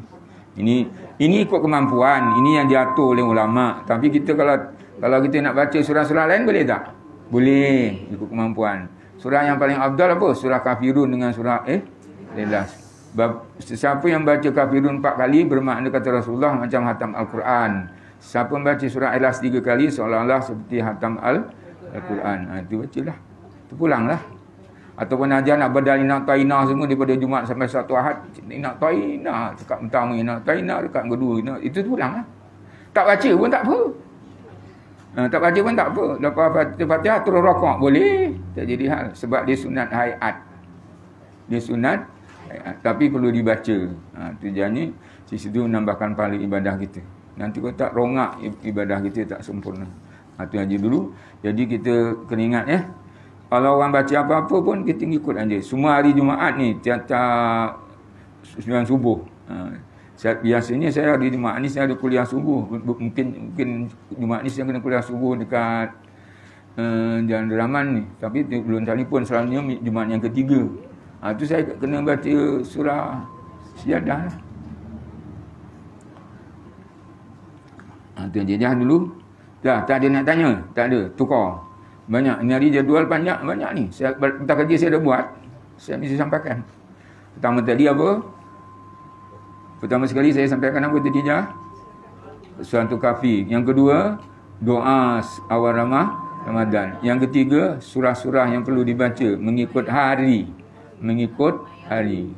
Ini ikut kemampuan. Ini yang diatur oleh ulama. Tapi kita kalau kita nak baca surah-surah lain, boleh tak? Boleh, ikut kemampuan. Surah yang paling afdal apa? Surah Kafirun dengan surah Ikhlas. Siapa yang baca Kafirun 4 kali, bermakna kata Rasulullah macam hatam Al-Quran. Siapa yang baca surah Ikhlas 3 kali, seolah-olah seperti hatam Al-Quran. Itu bacalah. Itu pulanglah. Ataupun ajar nak berdali nak tainah semua daripada Jumaat sampai Sabtu Ahad. Nak tainah. Dekat pertama nak tainah, dekat kedua. Itu pulanglah. Tak baca pun tak apa. Tak baca pun tak apa. Lepas Fatihah terus rakaat boleh. Tak jadi hal. Sebab dia sunat hayat. Dia sunat hayat. Tapi perlu dibaca. Tujuannya di situ menambahkan pahala ibadah kita. Nanti kalau tak rongak, ibadah kita tak sempurna. Itu aja dulu. Jadi kita kena ingat ya. Kalau orang baca apa-apa pun kita ikut aja. Semua hari Jumaat ni tiap-tiap 9 subuh. Biasanya saya hari Jumaat ni saya ada kuliah subuh. Mungkin Jumaat ni saya kena kuliah subuh dekat Jalan Deraman ni. Tapi belum telefon, selalunya Jumaat yang ketiga. Itu saya kena baca surah Sejadah. Itu je dulu. Dah, tak ada nak tanya. Tak ada, tukar. Banyak. Ini hari jadual banyak ni. Saya entah kerja saya dah buat. Saya mesti sampaikan. Pertama tadi apa? Pertama sekali saya sampaikan apa tadi je? Surah Kafi. Yang kedua, doa awal Ramadan. Yang ketiga, surah-surah yang perlu dibaca mengikut hari. Mengikut hari.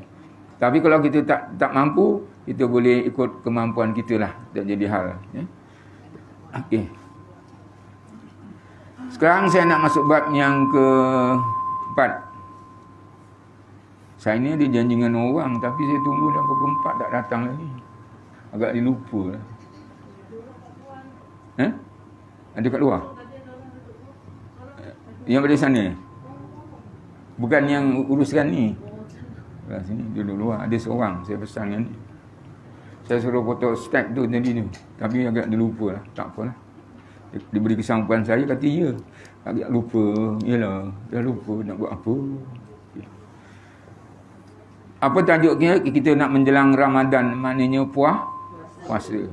Tapi kalau kita tak mampu, kita boleh ikut kemampuan kita lah. Tak jadi hal. Ya? Okey. Sekarang saya nak masuk bab yang ke-4. Saya ni ada janji dengan orang, tapi saya tunggu dah pukul 4 tak datang lagi. Agak dilupa lah. Ada kat luar? Yang pada sana? Bukan yang uruskan ni. Sini duduk luar. Ada seorang saya pesan yang ni. Saya suruh foto stack tu tadi ni. Tapi agak dia lupa lah. Tak apalah. Dia beri kesanggupan saya, kata ya. Agak lupa. Yalah, dah lupa nak buat apa. Apa tajuknya? Kita nak menjelang Ramadan. Maknanya puasa.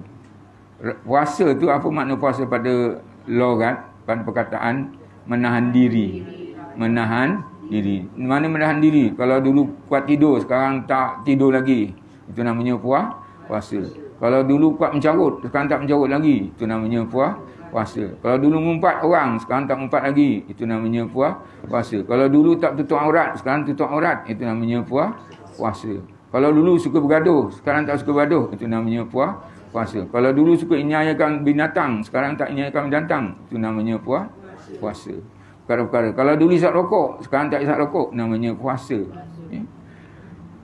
Puasa tu apa makna puasa pada logat, pada perkataan? Menahan diri. Menahan diri. Mana menahan diri? Kalau dulu kuat tidur, sekarang tak tidur lagi. Itu namanya puasa. Kalau dulu kuat mencarut, sekarang tak mencarut lagi. Itu namanya puasa. Kalau dulu mengumpat orang, sekarang tak mengumpat lagi. Itu namanya puasa. Kalau dulu tak tutup aurat, sekarang tutup aurat. Itu namanya puasa. Kalau dulu suka bergaduh, sekarang tak suka bergaduh. Itu namanya puasa. Kalau dulu suka inyayakan binatang, sekarang tak inyayakan binatang. Itu namanya puasa. Perkara-perkara. Kalau dulu isap rokok, sekarang tak isap rokok. Namanya puasa.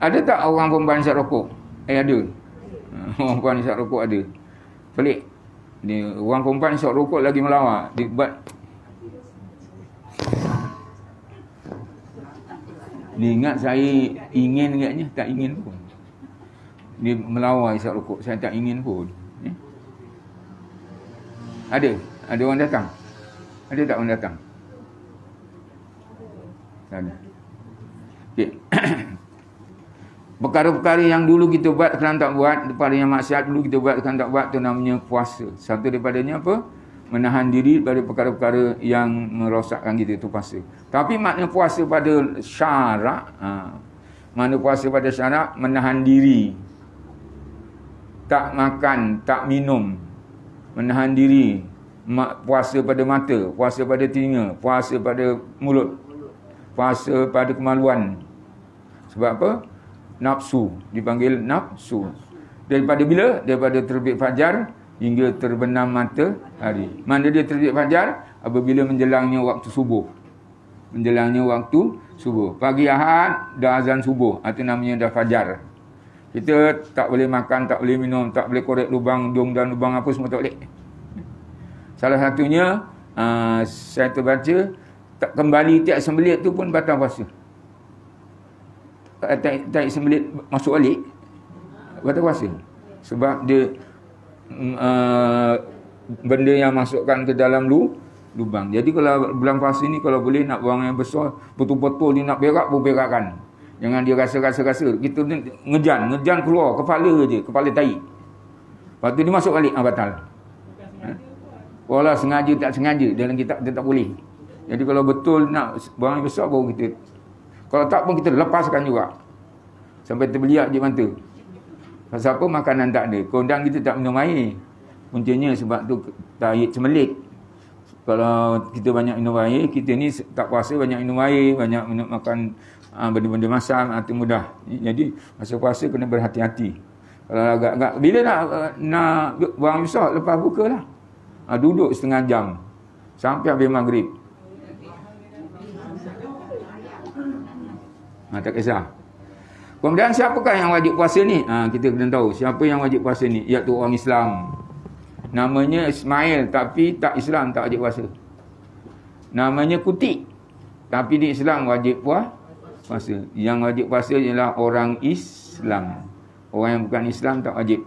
Ada tak orang perempuan isap rokok? Ada. Orang perempuan isap rokok ada. Pelik. Orang perempuan isap rokok lagi melawak. Dia buat. Dia ingat saya ingin ingatnya. Tak ingin pun. Dia melawak isap rokok. Saya tak ingin pun. Ada. Ada orang datang. Ada tak orang datang? Tak ada. Okay. Perkara-perkara yang dulu kita buat sekarang tak buat, perkara yang maksiat dulu kita buat sekarang tak buat, tu namanya puasa. Satu daripadanya apa? Menahan diri dari perkara-perkara yang merosakkan kita, itu puasa. Tapi makna puasa pada syarak, makna puasa pada syarak menahan diri. Tak makan, tak minum. Menahan diri. Puasa pada mata, puasa pada telinga, puasa pada mulut, puasa pada kemaluan. Sebab apa? Nafsu, dipanggil nafsu. Daripada bila? Daripada terbit fajar hingga terbenam matahari. Mana dia terbit fajar? Apabila menjelangnya waktu subuh. Menjelangnya waktu subuh. Pagi Ahad dah azan subuh, itu namanya dah fajar. Kita tak boleh makan, tak boleh minum, tak boleh korek lubang hidung dan lubang apa semua tak boleh. Salah satunya saya terbaca, tak kembali tiap sembelit tu pun batal puasa. Tak sembelit masuk balik, batal puasa. Sebab dia benda yang masukkan ke dalam lubang. Jadi kalau bulan puasa ni kalau boleh nak buang yang besar, betul-betul dia nak berak pun berakkan. Jangan dia rasa. Kita ngejan keluar kepala je, kepala tai. Lepas tu dia masuk balik, batal. Walau sengaja tak sengaja, dalam kitab dia tak boleh. Jadi kalau betul nak buang yang besar baru kita. Kalau tak pun kita lepaskan juga. Sampai terbeliak je mata. Pasal apa? Makanan tak ada. Kondang kita tak minum air. Puncanya sebab tu tahi cemelit. Kalau kita banyak minum air, kita ni tak puasa banyak minum air, banyak minum makan benda-benda masam, itu mudah. Jadi masa puasa kena berhati-hati. Kalau agak-agak bila nak buang besar, lepas buka lah. Duduk setengah jam sampai habis maghrib. Tak kisah. Kemudian siapakah yang wajib puasa ni? Kita kena tahu siapa yang wajib puasa ni, iaitu orang Islam. Namanya Ismail tapi tak Islam, tak wajib puasa. Namanya Kutik tapi di Islam wajib puasa. Yang wajib puasa ialah orang Islam. Orang yang bukan Islam tak wajib.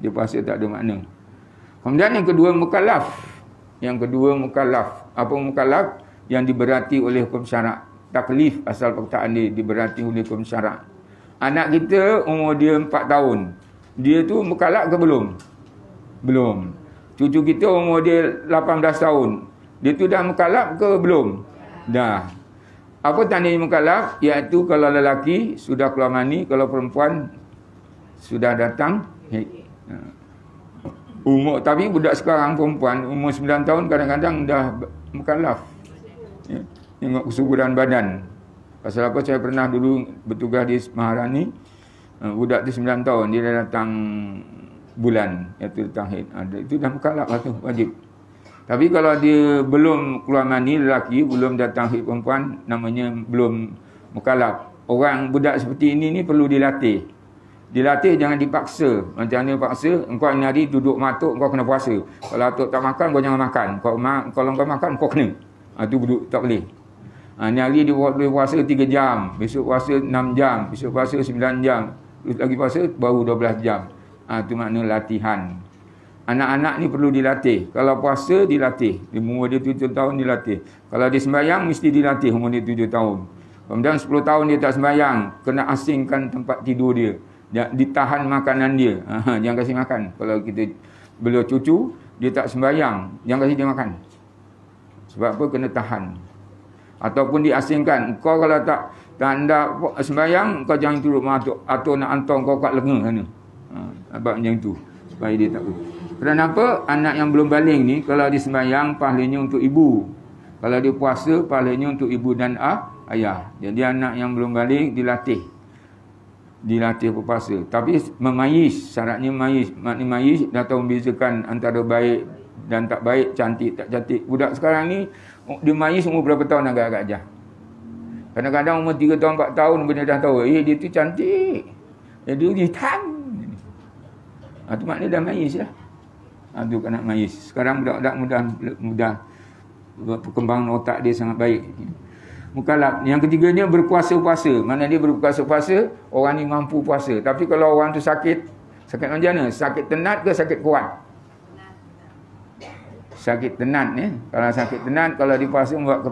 Dia puasa tak ada makna. Kemudian yang kedua mukallaf. Yang kedua mukallaf. Apa mukallaf? Yang diberati oleh hukum syarak. Taklif asal perkataan dia, diberati oleh hukum syarak. Anak kita umur dia 4 tahun. Dia tu mukallaf ke belum? Belum. Cucu kita umur dia 18 tahun. Dia tu dah mukallaf ke belum? Dah. Apa tandanya mukallaf? Iaitu kalau lelaki sudah keluar mani, kalau perempuan sudah datang umur. Tapi budak sekarang perempuan umur 9 tahun kadang-kadang dah mukallaf. Tengok kesuburan badan. Pasal apa, saya pernah dulu bertugas di Maharani. Budak tu 9 tahun, dia dah datang bulan, iaitu datang haid. Itu dah mukallaf lah tu, wajib. Tapi kalau dia belum keluar mani, lelaki, belum datang haid perempuan, namanya belum mukallaf. Orang budak seperti ini ni perlu dilatih. Dilatih, jangan dipaksa. Macam mana paksa? Engkau ini hari duduk matuk, engkau kena puasa. Kalau atuk tak makan, kau jangan makan. Kalau engkau makan, kau kena. Itu duduk tak boleh. Ni hari dia boleh puasa 3 jam. Besok puasa 6 jam. Besok puasa 9 jam. Terus lagi puasa baru 12 jam. Itu makna latihan. Anak-anak ni perlu dilatih. Kalau puasa, dilatih. Di umur dia 7 tahun, dilatih. Kalau dia sembahyang, mesti dilatih umur dia 7 tahun. Kemudian 10 tahun dia tak sembahyang, kena asingkan tempat tidur dia. Ditahan makanan dia. Jangan kasih makan. Kalau kita bela cucu, dia tak sembahyang, jangan kasih dia makan. Sebab apa? Kena tahan. Ataupun diasingkan. Kau kalau tak anda sembahyang, kau jangan turut atau nak hantar kau kat lenga sana. Sebab macam tu. Supaya dia tak boleh. Kenapa? Anak yang belum balik ni, kalau dia sembahyang, pahalanya untuk ibu. Kalau dia puasa, pahalanya untuk ibu dan ayah. Jadi anak yang belum balik, dilatih berpuasa. Tapi memayis, syaratnya memayis. Maknanya memayis, dah tahu membezakan antara baik dan tak baik, cantik tak cantik. Budak sekarang ni, dia mayis umur berapa tahun agak-agak aja. Kadang-kadang umur 3 tahun, 4 tahun, benda dah tahu. Dia tu cantik. Dia hitam. Itu maknanya dah mayis lah. Itu anak mayis. Sekarang budak-budak mudah perkembangan otak dia sangat baik. Mukallaf. Yang ketiganya berpuasa-puasa. Mana dia berpuasa-puasa, orang ni mampu puasa. Tapi kalau orang tu sakit macam mana? Sakit tenat ke sakit kuat? Sakit tenat ni. Kalau sakit tenat, kalau dia puasa buat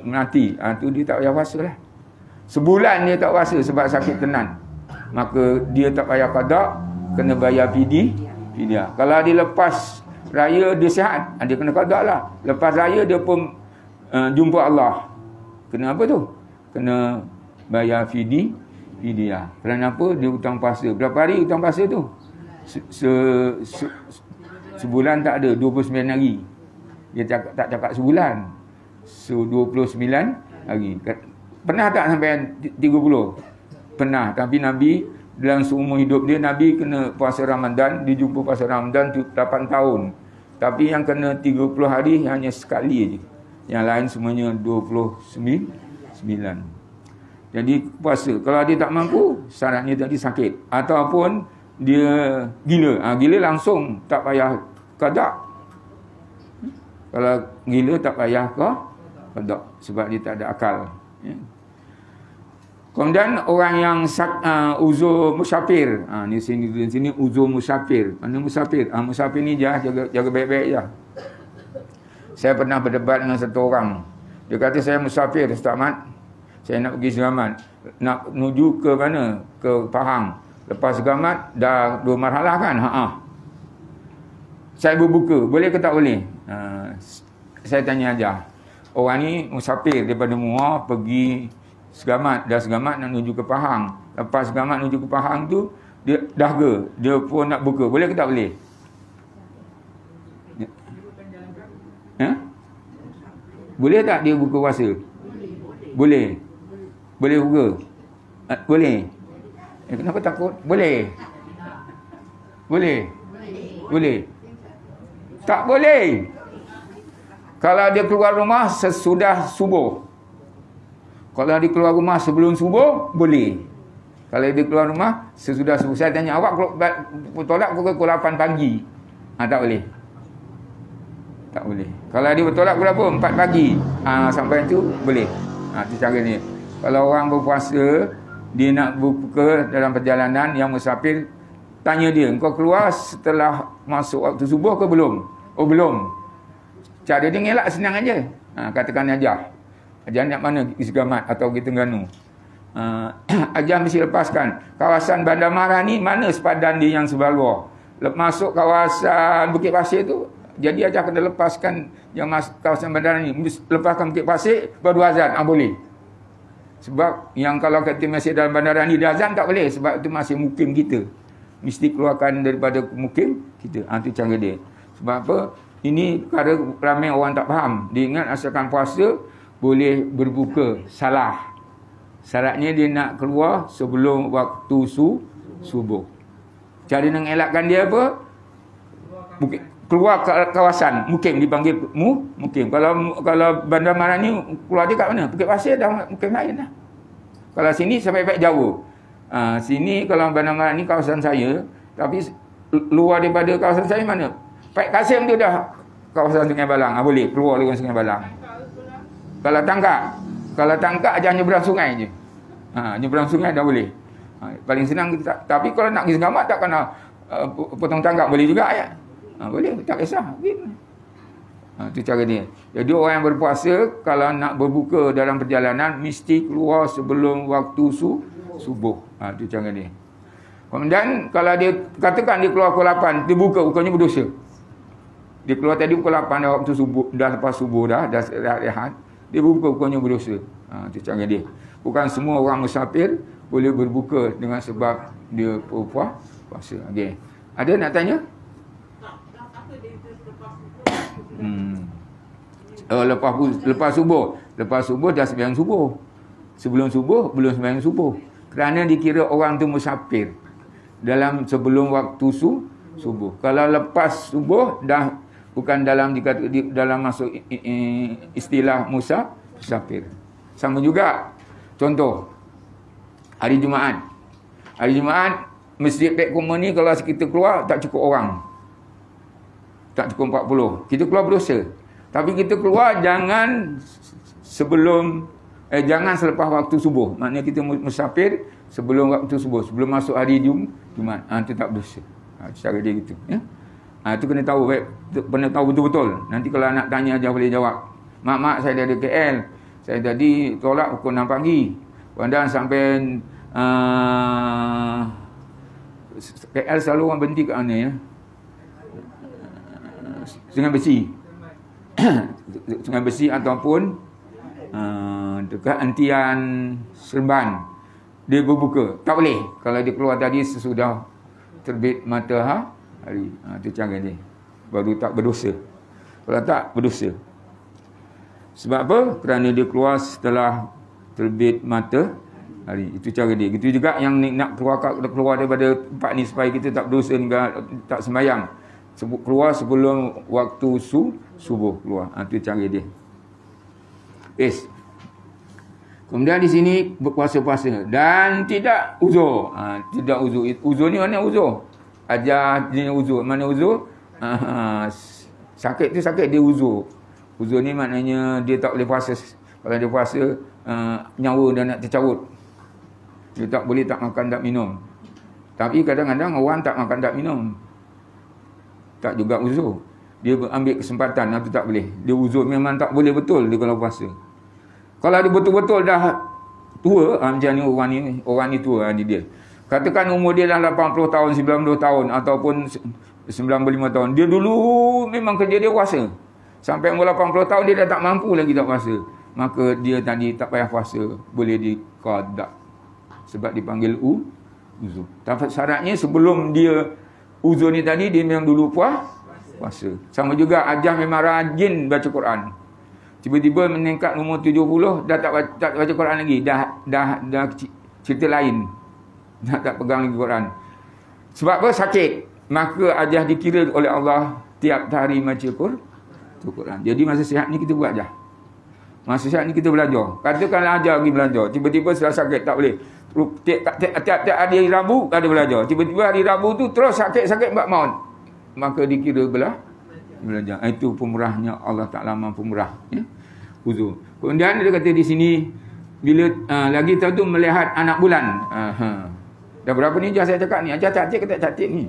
mati. Tu dia tak payah puasa lah. Sebulan dia tak puasa sebab sakit tenat. Maka dia tak payah qada, kena bayar fidyah. Kalau dia lepas raya dia sihat, dia kena qada lah. Lepas raya dia pun jumpa Allah. Kena apa tu? Kena bayar fidyah. Kerana apa? Dia hutang puasa. Berapa hari hutang puasa tu? Sebulan tak ada, 29 hari. Dia tak cakap sebulan. 29 hari. Pernah tak sampai 30? Pernah. Tapi Nabi dalam seumur hidup dia, Nabi kena puasa Ramadan. Dia jumpa puasa Ramadan 8 tahun. Tapi yang kena 30 hari hanya sekali je. Yang lain semuanya 29. Jadi puasa. Kalau dia tak mampu, syaratnya tadi sakit. Ataupun dia gila. Gila langsung tak payah qada. Kalau gila tak payah qada. Sebab dia tak ada akal. Kemudian orang yang uzur musafir. Di sini uzur musafir. Mana musafir? Musafir ni jaga baik-baik je. Saya pernah berdebat dengan satu orang. Dia kata, saya musafir, Ustaz Mat. Saya nak pergi Segamat. Nak menuju ke mana? Ke Pahang. Lepas Segamat, dah 2 marhalah kan? Saya berbuka. Boleh ke tak boleh? Saya tanya aja. Orang ni musafir daripada Muar pergi Segamat. Dah Segamat nak menuju ke Pahang. Lepas Segamat menuju ke Pahang tu, dia dahaga. Dia pun nak buka. Boleh ke tak boleh? Boleh tak dia buka puasa? Boleh. Boleh buka? Boleh. Kenapa takut? Boleh. Tak boleh. Kalau dia keluar rumah sesudah subuh. Kalau dia keluar rumah sebelum subuh, boleh. Kalau dia keluar rumah sesudah subuh. Saya tanya, awak bertolak pukul 8 pagi. Tak boleh. Tak boleh. Kalau dia bertolak berapa? 4 pagi. Sampai tu boleh. Itu cara ni. Kalau orang berpuasa, dia nak buka dalam perjalanan yang musafir, tanya dia, engkau keluar setelah masuk waktu subuh ke belum? Oh, belum. Cara dia ngelak senang aja. Katakan aja. Ajar nak mana? Segamat atau kita Terengganu. Ajar mesti lepaskan. Kawasan Bandar Mara ni mana sepadan dia yang sebelah luar? Masuk kawasan Bukit Pasir tu, jadi ajar kena lepaskan yang kawasan bandar ni. Lepaskan Bukit Pasir, baru azan. Boleh. Sebab yang kalau kata masih dalam bandaran ni, dia azan tak boleh. Sebab itu masih mukim kita. Mesti keluarkan daripada mukim kita. Itu cara dia. Sebab apa? Ini perkara ramai orang tak faham. Dia ingat asalkan puasa, boleh berbuka. Salah. Syaratnya dia nak keluar sebelum waktu subuh. Cara nak elakkan dia apa? Keluar kawasan mukim, dipanggil mukim. Kalau Bandar Mara ni keluar dia kat mana? Bukit Pasir dah mukim lain dah. Kalau sini sampai Pek Jawa. Sini kalau Bandar Mara ni kawasan saya, tapi luar daripada kawasan saya mana? Pek Kasim tu dah kawasan Sungai Balang. Boleh keluar lewat Sungai Balang. Kalau tangkap aja nyebrang sungai je. Nyebrang sungai dah boleh. Paling senang kita. Tapi kalau nak pergi Segamat tak kena potong tangkap boleh juga ya. Boleh, tak kisah. Itu cara dia. Jadi orang yang berpuasa kalau nak berbuka dalam perjalanan mesti keluar sebelum waktu subuh. Itu cara dia. Kemudian kalau dia katakan dia keluar pukul 8, dia buka, bukannya berdosa. Dia keluar tadi pukul 8 dah waktu subuh, dah lepas subuh dah rehat. Dia buka, bukannya berdosa. Itu cara dia. Bukan semua orang musafir boleh berbuka dengan sebab dia puasa. Okay. Ada nak tanya? Lepas subuh dah sembahyang subuh. Sebelum subuh belum sembahyang subuh. Kerana dikira orang tu musafir dalam sebelum waktu subuh. Kalau lepas subuh dah bukan dalam masuk istilah musafir. Sama juga contoh hari Jumaat. Hari Jumaat masjid Pek Kuma ni kalau kita keluar tak cukup orang. Tak cukup 40. Kita keluar berdosa. Tapi kita keluar jangan jangan selepas waktu subuh. Maknanya kita musafir sebelum waktu subuh, sebelum masuk hari Jumaat. Itu tak berdosa. Cara dia gitu, ya. Itu kena tahu baik, kena tahu betul-betul. Nanti kalau nak tanya aja boleh jawab. Mak saya dari KL. Saya tadi tolak pukul 6 pagi. Kemudian sampai KL selalu orang berhenti kat mana ya? Sungai Besi. Sungai Besi ataupun dekat Antian Seremban. Dia berbuka. Tak boleh. Kalau dia keluar tadi sesudah terbit matahari. Itu cara dia. Baru tak berdosa. Kalau tak, berdosa. Sebab apa? Kerana dia keluar setelah terbit matahari. Itu cara dia. Itu juga yang nak keluar daripada tempat ni supaya kita tak berdosa, tak sembahyang. Keluar sebelum waktu subuh keluar. Itu cara dia. Yes. Kemudian di sini berpuasa-puasa dan tidak uzur. Tidak uzur. Uzur ni mana uzur? Ajar jenis uzur. Mana uzur? Sakit tu sakit dia uzur. Uzur ni maknanya dia tak boleh puasa. Kalau dia puasa nyawa dia nak tercarut. Dia tak boleh tak makan tak minum. Tapi kadang-kadang orang tak makan tak minum. Tak juga uzur. Dia ambil kesempatan, itu tak boleh. Dia uzur memang tak boleh betul dia kalau puasa. Kalau dia betul-betul dah tua, macam ni orang ni tua dia. Katakan umur dia dah 80 tahun, 90 tahun ataupun 95 tahun. Dia dulu memang kerja dia puasa. Sampai umur 80 tahun dia dah tak mampu lagi tak puasa. Maka dia tadi tak payah puasa, boleh diqada. Sebab dipanggil uzur. Tapi syaratnya sebelum dia uzur ni tadi dia memang dulu puasa. Sama juga Ajah memang rajin baca Quran. Tiba-tiba meningkat umur 70 dah tak baca Quran lagi. Dah cerita lain. Dah tak pegang lagi Quran. Sebab apa? Sakit. Maka Ajah dikira oleh Allah tiap hari baca Quran. Jadi masa sihat ni kita buat Ajah. Masa sihat ni kita belajar. Katakanlah Ajah pergi belajar. Tiba-tiba setelah sakit tak boleh. Tiap-tiap hari Rabu ada belajar. Tiba-tiba hari Rabu tu terus sakit-sakit buat maut. Maka dikira belajar. Itu pemurahnya Allah Ta'ala maha pemurah. Ya? Uzur. Kemudian dia kata di sini bila lagi tahu tu melihat anak bulan. Dah berapa ni Ajah saya cakap ni? Ajah cantik ke tak cantik ni?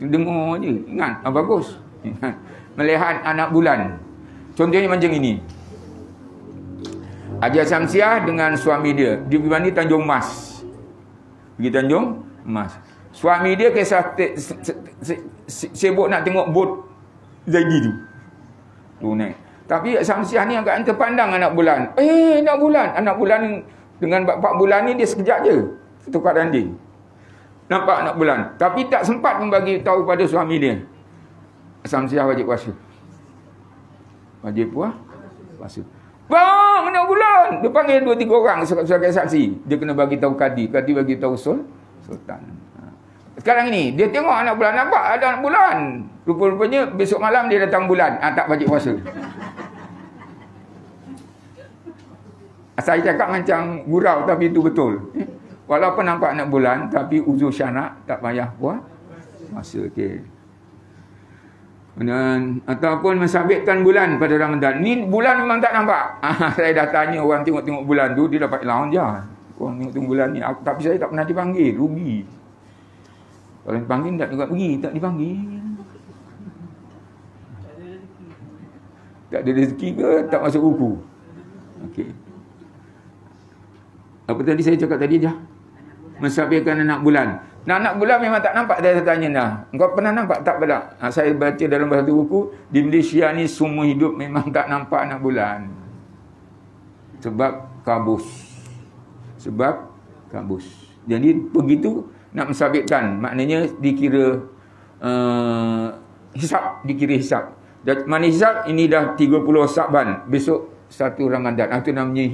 Dengar je. Ingat. Bagus. Ingat. Melihat anak bulan. Contohnya macam ini. Ajah Samsiah dengan suami dia. Dia pergi mandi Tanjung Mas. Pergi Tanjung Mas. Suami dia kisah sibuk nak tengok bot Zaidi tu. Tu naik. Tapi Samsiah ni agak terpandang anak bulan. Anak bulan dengan 4 bulan ni dia sekejap je. Tukar danding. Nampak anak bulan. Tapi tak sempat membagi tahu pada suami dia. Samsiah wajib puasa. Wajib puasa. Bang, anak bulan. Dia panggil 2-3 orang sebagai saksi. Dia kena bagi tahu kadi. Kadi bagi tahu sultan. Sekarang ni dia tengok anak bulan, nampak ada anak bulan. Rupa-rupanya besok malam dia datang bulan. Tak wajib puasa. Saya cakap macam gurau tapi itu betul. Walaupun nampak anak bulan tapi uzur syarak tak payah puasa. Okey. Dan ataupun mensabitkan bulan pada Ramadan. Ni bulan memang tak nampak. Saya dah tanya orang tengok-tengok bulan tu, dia dapat lawan je. Orang tengok bulan ni. Tapi saya tak pernah dipanggil, rugi. Kalau dipanggil tak juga pergi, tak dipanggil. Tak ada rezeki ke, tak masuk buku. Okey. Apa tadi saya cakap tadi dah? Mensabitkan anak bulan. Nah, anak bulan memang tak nampak, dia tanya dah. Engkau pernah nampak tak pada? Saya baca dalam satu buku, di Malaysia ni semua hidup memang tak nampak anak bulan. Sebab kabus. Jadi begitu nak mensabitkan, maknanya dikira hisap. Dan mana hisap? Ini dah 30 Sa'ban, besok 1 Ramadan. Itu namanya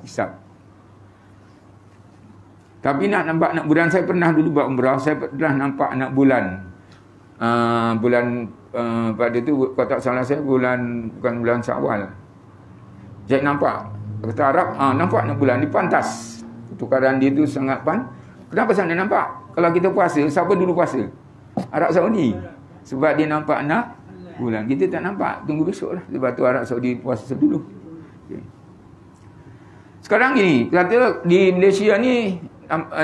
hisap. Tapi nak nampak anak bulan, saya pernah dulu buat umrah, saya pernah nampak anak bulan. Pada tu, kalau tak salah saya, bukan bulan Syawal. Saya nampak, kata Arab, nampak anak bulan, di pantas. Tukaran dia tu sangat Kenapa saya nak nampak? Kalau kita puasa, siapa dulu puasa? Arab Saudi. Sebab dia nampak anak bulan. Kita tak nampak, tunggu besok lah. Sebab tu Arab Saudi puasa dulu. Okay. Sekarang gini, kata di Malaysia ni,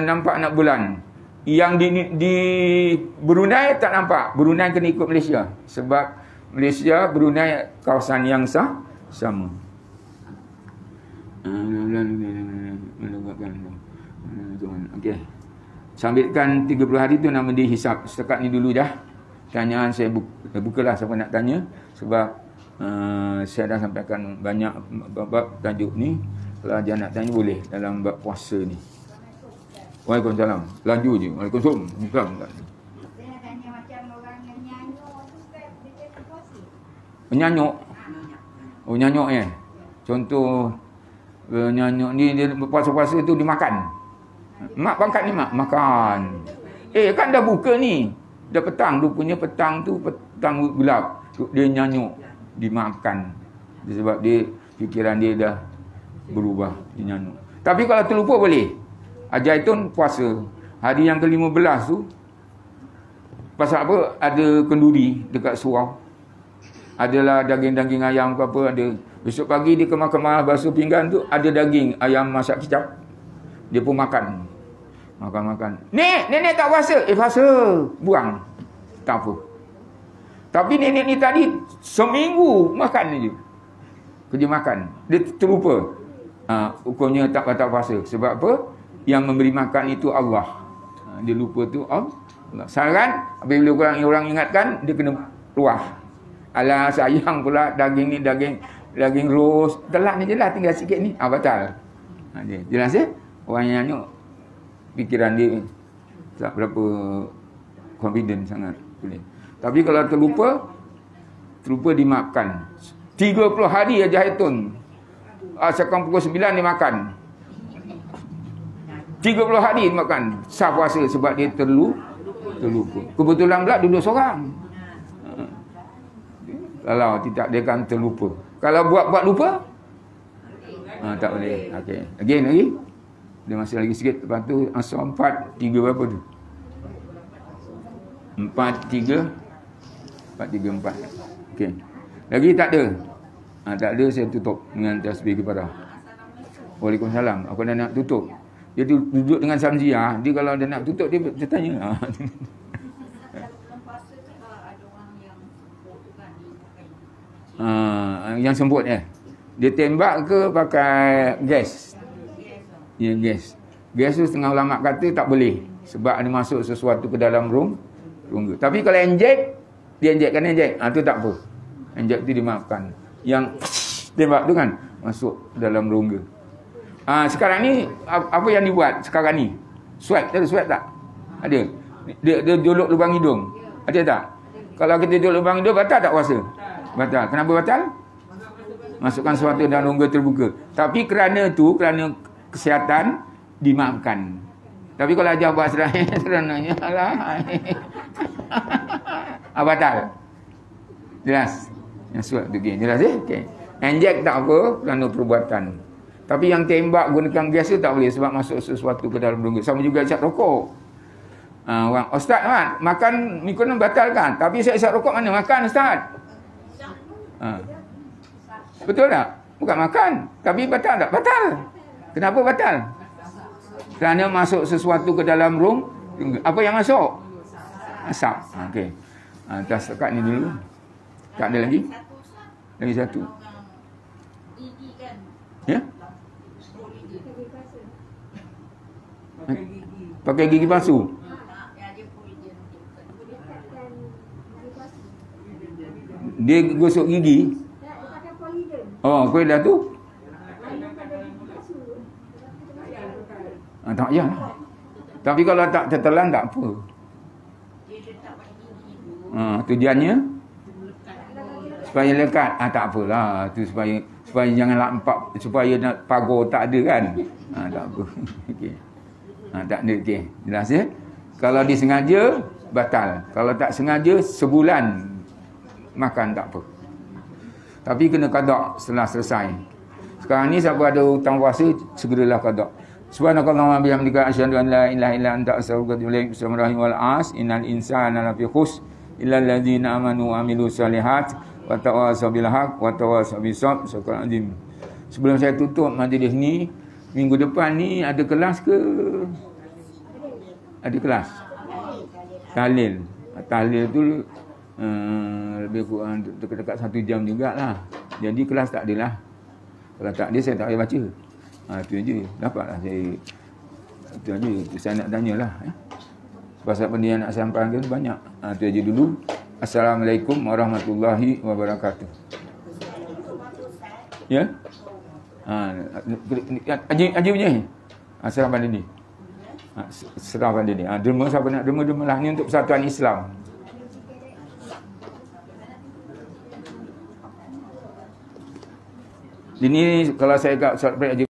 nampak anak bulan. Yang di Brunei tak nampak. Brunei kena ikut Malaysia. Sebab Malaysia, Brunei kawasan yang sama. Okey. Sambitkan 30 hari tu nama dia hisap. Setakat ni dulu dah. Tanyaan saya bukalah siapa nak tanya. Sebab saya dah sampaikan banyak bab tajuk ni. Kalau dia nak tanya boleh dalam bab puasa ni. Waalaikumsalam. Laju je. Waalaikumsalam. Bukan. Saya nak tanya macam orang yang nyanyuk tu, Ustaz, dia kata puasa. Nyanyuk. Oh, nyanyuk Contoh nyanyuk ni, dia puasa-puasa tu dimakan. Mak pangkat ni mak makan. Kan dah buka ni. Dah petang, rupanya petang tu petang gelap. Dia nyanyuk, dimakan. Sebab dia fikiran dia dah berubah, dia nyanyuk. Tapi kalau terlupa boleh. Ajaitun puasa. Hari yang ke-15 tu, pasal apa? Ada kenduri dekat surau. Adalah daging-daging ayam ke apa ada. Besok pagi dia kemas-kemas basuh pinggan tu, ada daging ayam masak kicap. Dia pun makan. Makan. Nenek tak puasa. Puasa. Buang. Tak apa. Tapi nenek ni tadi seminggu makan je. Kerja makan. Dia terlupa. Ukurnya tak puasa. Sebab apa? Yang memberi makan itu Allah. Dia lupa tu Allah. Saran, apabila orang ingatkan, dia kena luah. Alah, sayang pula daging ni daging ros. Telan je lah, tinggal sikit ni. Batal. Dia jelas ya? Orang yang nyanyuk, fikiran dia tak berapa confident sangat. Boleh. Tapi kalau terlupa dimakan. 30 hari aja hitun. Sekarang pukul 9 dia makan. 30 hari makan. Sah puasa sebab dia terlupa. Kebetulan pula duduk seorang. Kalau tidak, dia akan terlupa. Kalau buat lupa, tak boleh. Okey. Lagi. Dia masih lagi sikit. Lepas tu asal 4, 3 berapa tu? 4, 3, 4. Okey. Lagi tak ada. Tak ada, saya tutup dengan tasbih kepada. Waalaikumsalam. Aku dah nak tutup. Dia duduk dengan Samzia. Dia kalau dia nak tutup, dia tanya. Yang semput dia tembak ke pakai gas? Ya, gas. Gas tu setengah ulama kata tak boleh. Sebab ada masuk sesuatu ke dalam rongga. Tapi kalau injek, dia injekkan tu tak apa. Injek tu dimaafkan. Yang tembak tu kan masuk dalam rongga. Sekarang ni apa yang dibuat sekarang ni? Swab, ada swab tak? Ada. Dia jolok lubang hidung. Ada tak? Kalau kita jolok lubang hidung, batal tak puasa? Batal. Kenapa batal? Masukkan sesuatu dalam rongga terbuka. Tapi kerana kesihatan dimaafkan. Tapi kalau ajar buat serananya lah. Batal. Jelas. Yang swab tu jelas okey. Injek tak apa kerana perbuatan. Tapi yang tembak gunakan gas tu tak boleh sebab masuk sesuatu ke dalam rongga. Sama juga isap rokok. Ustaz makan mikonon batal kan? Tapi saya isap rokok mana makan Ustaz? Betul tak? Bukan makan. Tapi batal tak? Batal. Kenapa batal? Kerana masuk sesuatu ke dalam rongga. Apa yang masuk? Asap. Okey. Atas setakat ni dulu. Tak ada lagi? Lagi satu. Ya? Pakai gigi palsu. Dia gosok gigi. Oh, kau dah tu? Tak payah. Tapi kalau tak tertelan tak apa. Tujuannya supaya lekat. Tak apalah. Tu supaya jangan lampak, supaya nak pagar tak ada kan. Tak apa. Okey. Tak ada. Okey. Jelas ya? Kalau disengaja batal. Kalau tak sengaja sebulan makan tak apa. Tapi kena qada setelah selesai. Sekarang ni siapa ada hutang puasa segeralah qada. Subhanakallahumma bihamdika asyhadu an la ilaha illa anta astaghfiruka wa atubu ilaik. Bismillahirrahmanirrahim. Wal 'as innal insana lafi khusr illa allazina amanu wa amilus solihat wa tawasaw bil haqq wa tawasaw bis sabr. Syukur azim. Sebelum saya tutup majlis ni, minggu depan ni ada kelas ke? Ada kelas. Tahlil. Tahlil tu lebih kurang dekat-dekat 1 jam jugalah. Jadi kelas tak adalah. Kalau tak ada saya tak payah baca. Itu je. Dapatlah saya. Itu aja. Saya nak tanyalah. Pasal benda yang nak sampaikan tu banyak. Itu aja dulu. Assalamualaikum warahmatullahi wabarakatuh. Ya? Haji punya ni? Serah pada ni. Serah pada ni. Derma siapa nak derma lah. Ni untuk persatuan Islam. Ini kalau saya kat Ustaz Haji